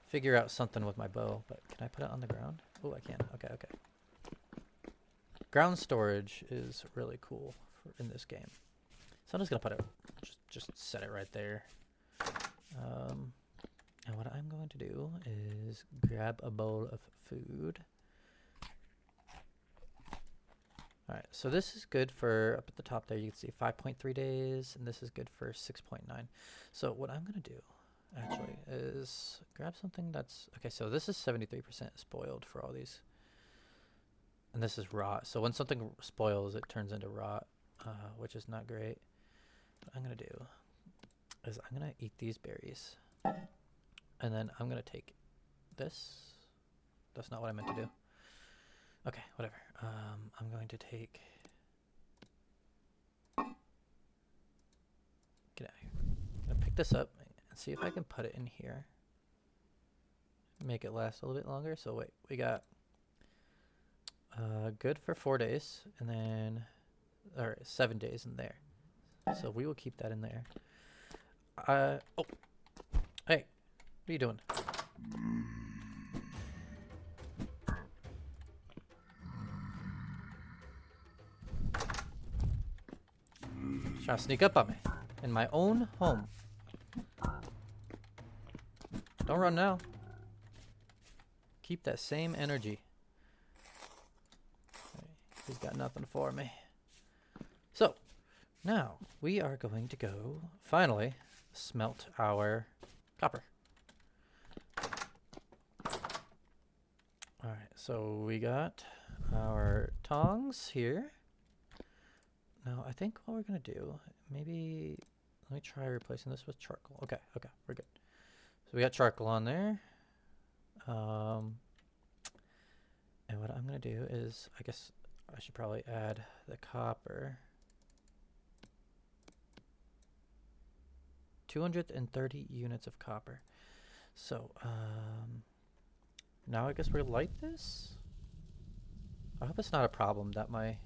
figure out something with my bow, but can I put it on the ground? Oh, I can. Okay, okay. Ground storage is really cool in this game. So I'm just gonna put it, just set it right there. And what I'm going to do is grab a bowl of food. Alright, so this is good for, up at the top there you can see 5.3 days, and this is good for 6.9. So what I'm going to do, actually, is grab something that's, okay, so this is 73% spoiled for all these. And this is rot, so when something spoils, it turns into rot, which is not great. What I'm going to do is I'm going to eat these berries, and then I'm going to take this. That's not what I meant to do. Okay, whatever. I'm going to take... Get out of here. I'm going to pick this up and see if I can put it in here. Make it last a little bit longer. So wait, we got good for 4 days, and then... Or 7 days in there. So we will keep that in there. Oh! Hey! What are you doing? Trying to sneak up on me in my own home. Don't run now. Keep that same energy. He's got nothing for me. So, now we are going to go, finally, smelt our copper. Alright, so we got our tongs here. Now, I think what we're going to do, maybe, let me try replacing this with charcoal. Okay, we're good. So we got charcoal on there. And what I'm going to do is, I guess I should probably add the copper. 230 units of copper. So, now I guess we're gonna light this. I hope it's not a problem that my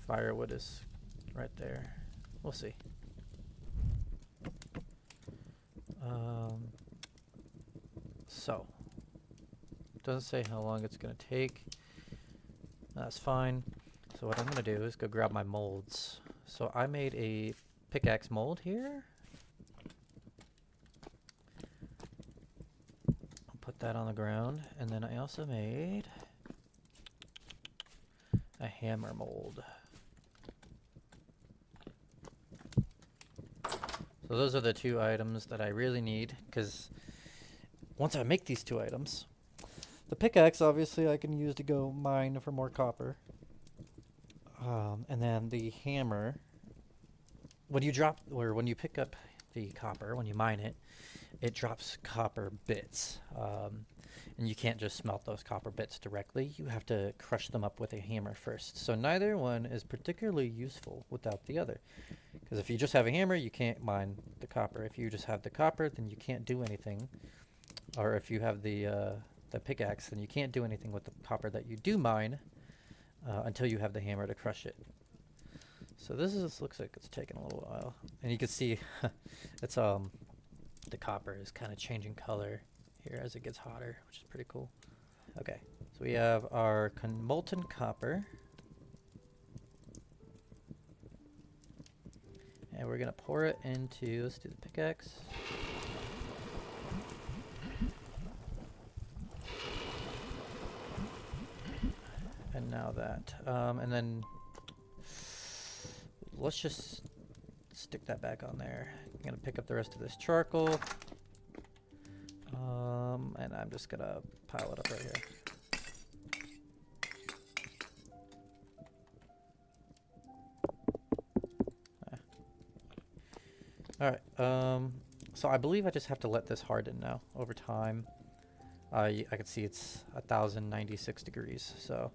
firewood is right there. We'll see. So, doesn't say how long it's gonna take. That's fine. So what I'm gonna do is go grab my molds. So I made a pickaxe mold here. I'll put that on the ground, and then I also made a hammer mold. So those are the two items that I really need, because once I make these two items, the pickaxe obviously I can use to go mine for more copper. And then the hammer, when you drop, or when you pick up the copper, when you mine it, it drops copper bits. And you can't just smelt those copper bits directly. You have to crush them up with a hammer first. So neither one is particularly useful without the other. Because if you just have a hammer, you can't mine the copper. If you just have the copper, then you can't do anything. Or if you have the pickaxe, then you can't do anything with the copper that you do mine until you have the hammer to crush it. So this looks like it's taking a little while. And you can see it's the copper is kind of changing color here as it gets hotter, which is pretty cool. Okay, so we have our molten copper. And we're gonna pour it into, let's do the pickaxe. And now that, and then let's just stick that back on there. I'm gonna pick up the rest of this charcoal. And I'm just gonna pile it up right here. Alright, so I believe I just have to let this harden now over time. I can see it's 1096 degrees, so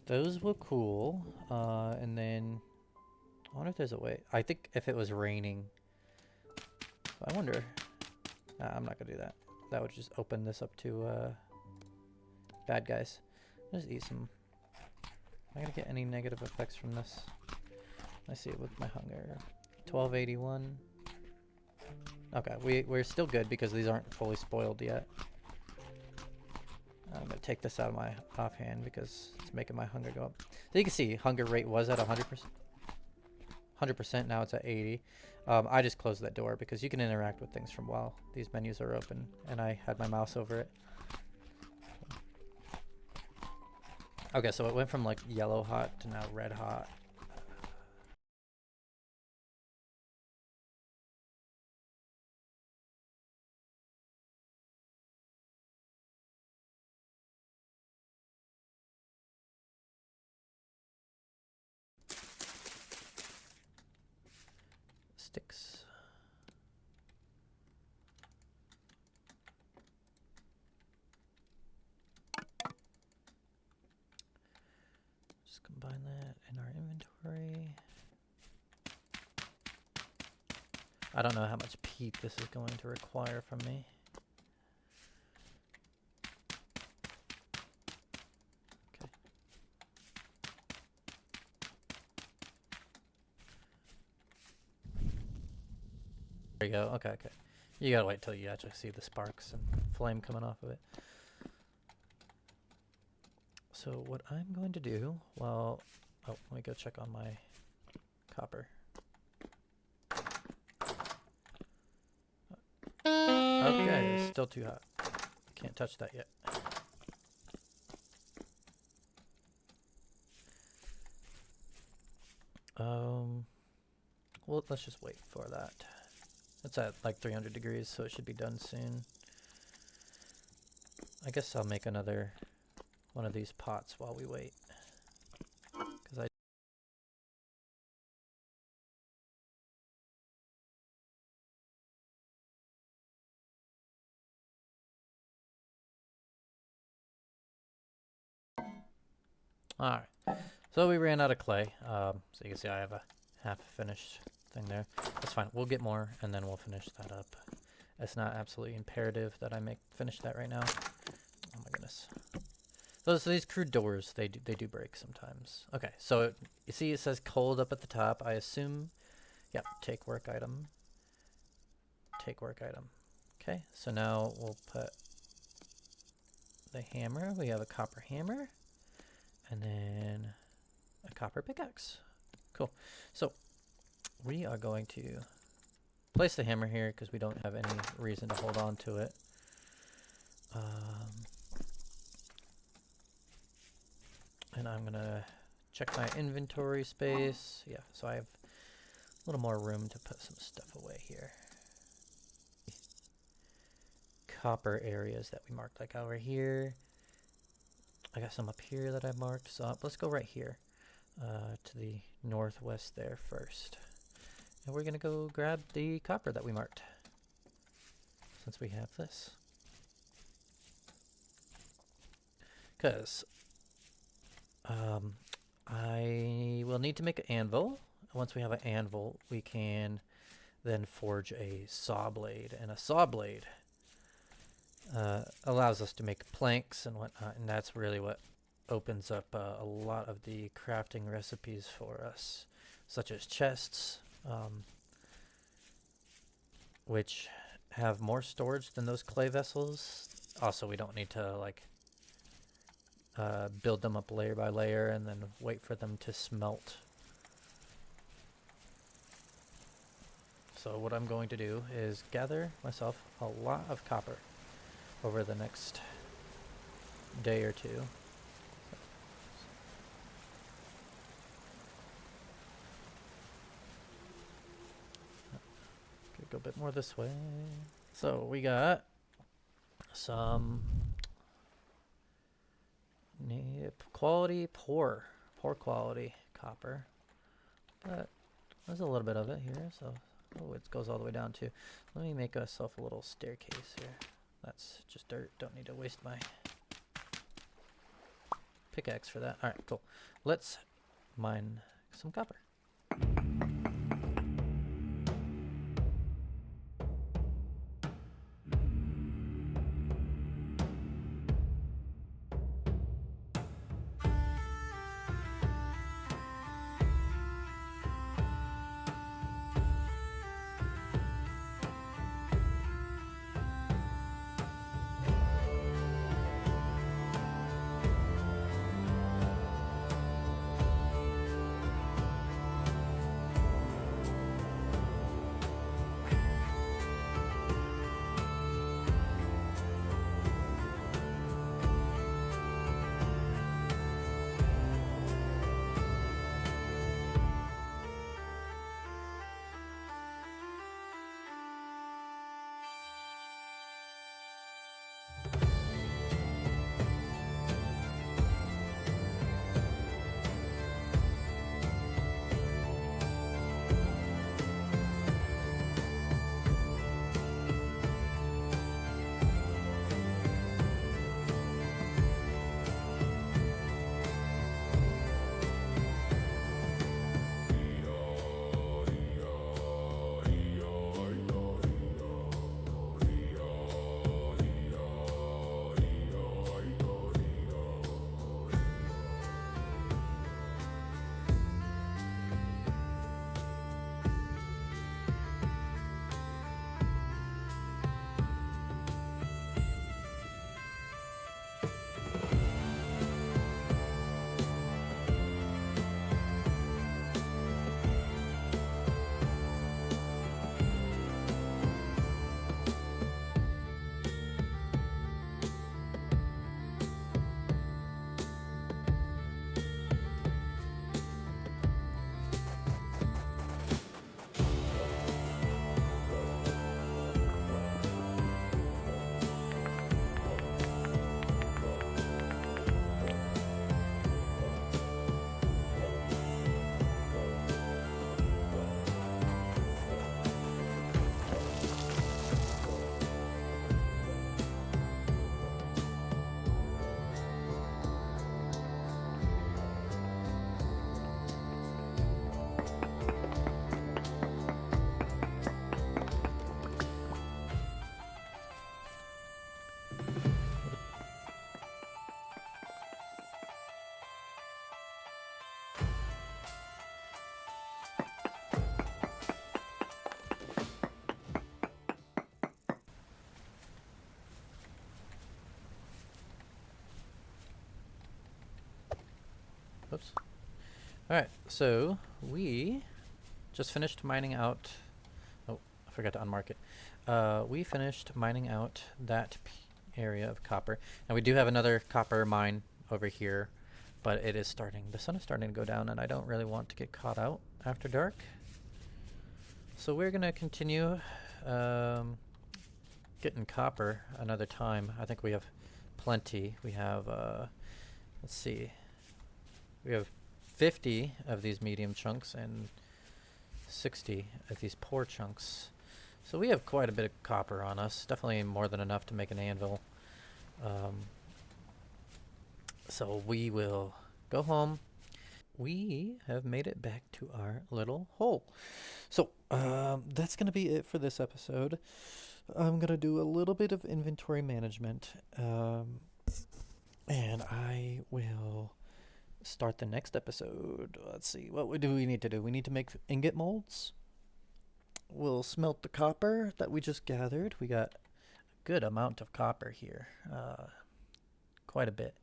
those will cool. And then I wonder if there's a way. I think if it was raining, I wonder. Nah, I'm not gonna do that. That would just open this up to bad guys. Just eat some. Am I gonna get any negative effects from this? I see it with my hunger. 1281. Okay, we're still good because these aren't fully spoiled yet. I'm gonna take this out of my offhand because it's making my hunger go up. So you can see hunger rate was at 100%. 100%, now it's at 80. I just closed that door because you can interact with things from while these menus are open, and I had my mouse over it. Okay, so it went from like yellow hot to now red hot. Sticks. Just combine that in our inventory. I don't know how much peat this is going to require from me. Okay. There you go. Okay. You gotta wait till you actually see the sparks and flame coming off of it. So what I'm going to do, well, oh, let me go check on my copper. Still too hot. Can't touch that yet. Well, let's just wait for that. It's at like 300 degrees, so it should be done soon. I guess I'll make another one of these pots while we wait. Because Alright, so we ran out of clay. So you can see I have a half finished thing there. That's fine. We'll get more and then we'll finish that up. It's not absolutely imperative that I finish that right now. Oh my goodness. So these crude doors, they do break sometimes. Okay, so you see it says cold up at the top. I assume, yep, take work item. Take work item. Okay, so now we'll put the hammer. We have a copper hammer. And then a copper pickaxe. Cool. So we are going to place the hammer here because we don't have any reason to hold on to it. And I'm going to check my inventory space. Yeah, so I have a little more room to put some stuff away here. Copper areas that we marked, like over here. I got some up here that I marked, so let's go right here to the northwest there first. And we're going to go grab the copper that we marked, since we have this. Because I will need to make an anvil. Once we have an anvil, we can then forge a saw blade. And a saw blade allows us to make planks and whatnot, and that's really what opens up a lot of the crafting recipes for us, such as chests, which have more storage than those clay vessels. Also, we don't need to like build them up layer by layer and then wait for them to smelt. So what I'm going to do is gather myself a lot of copper over the next day or two. Go a bit more this way. So we got some poor quality copper, but there's a little bit of it here. So it goes all the way down to. Let me make myself a little staircase here. That's just dirt. Don't need to waste my pickaxe for that. All right, cool. Let's mine some copper. Alright, so we just finished mining out. Oh, I forgot to unmark it. We finished mining out that area of copper. And we do have another copper mine over here, but it is starting. The sun is starting to go down, and I don't really want to get caught out after dark. So we're going to continue getting copper another time. I think we have plenty. We have, let's see, we have 50 of these medium chunks and 60 of these poor chunks. So we have quite a bit of copper on us. Definitely more than enough to make an anvil. So we will go home. We have made it back to our little hole. So that's going to be it for this episode. I'm going to do a little bit of inventory management. And I will start the next episode. Let's see, what do we need to do? We need to make ingot molds. We'll smelt the copper that we just gathered. We got a good amount of copper here, quite a bit.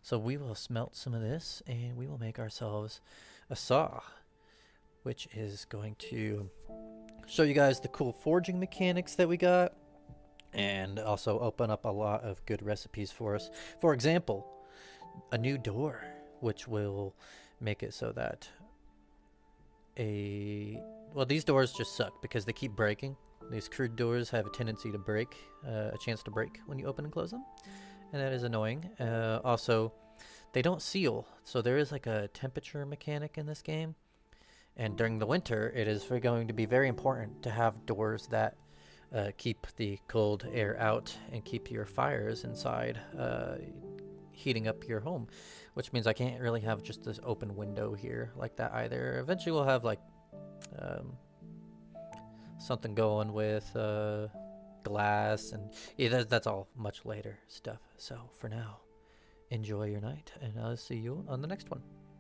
So we will smelt some of this, and we will make ourselves a saw, which is going to show you guys the cool forging mechanics that we got, and also open up a lot of good recipes for us. For example, a new door, which will make it so that well, these doors just suck because they keep breaking. These crude doors have a tendency to break, a chance to break when you open and close them, and that is annoying. Also, they don't seal, so there is like a temperature mechanic in this game, and during the winter it is going to be very important to have doors that keep the cold air out and keep your fires inside, heating up your home, which means I can't really have just this open window here like that either. Eventually we'll have like something going with glass, and yeah, that's all much later stuff. So for now, enjoy your night, and I'll see you on the next one.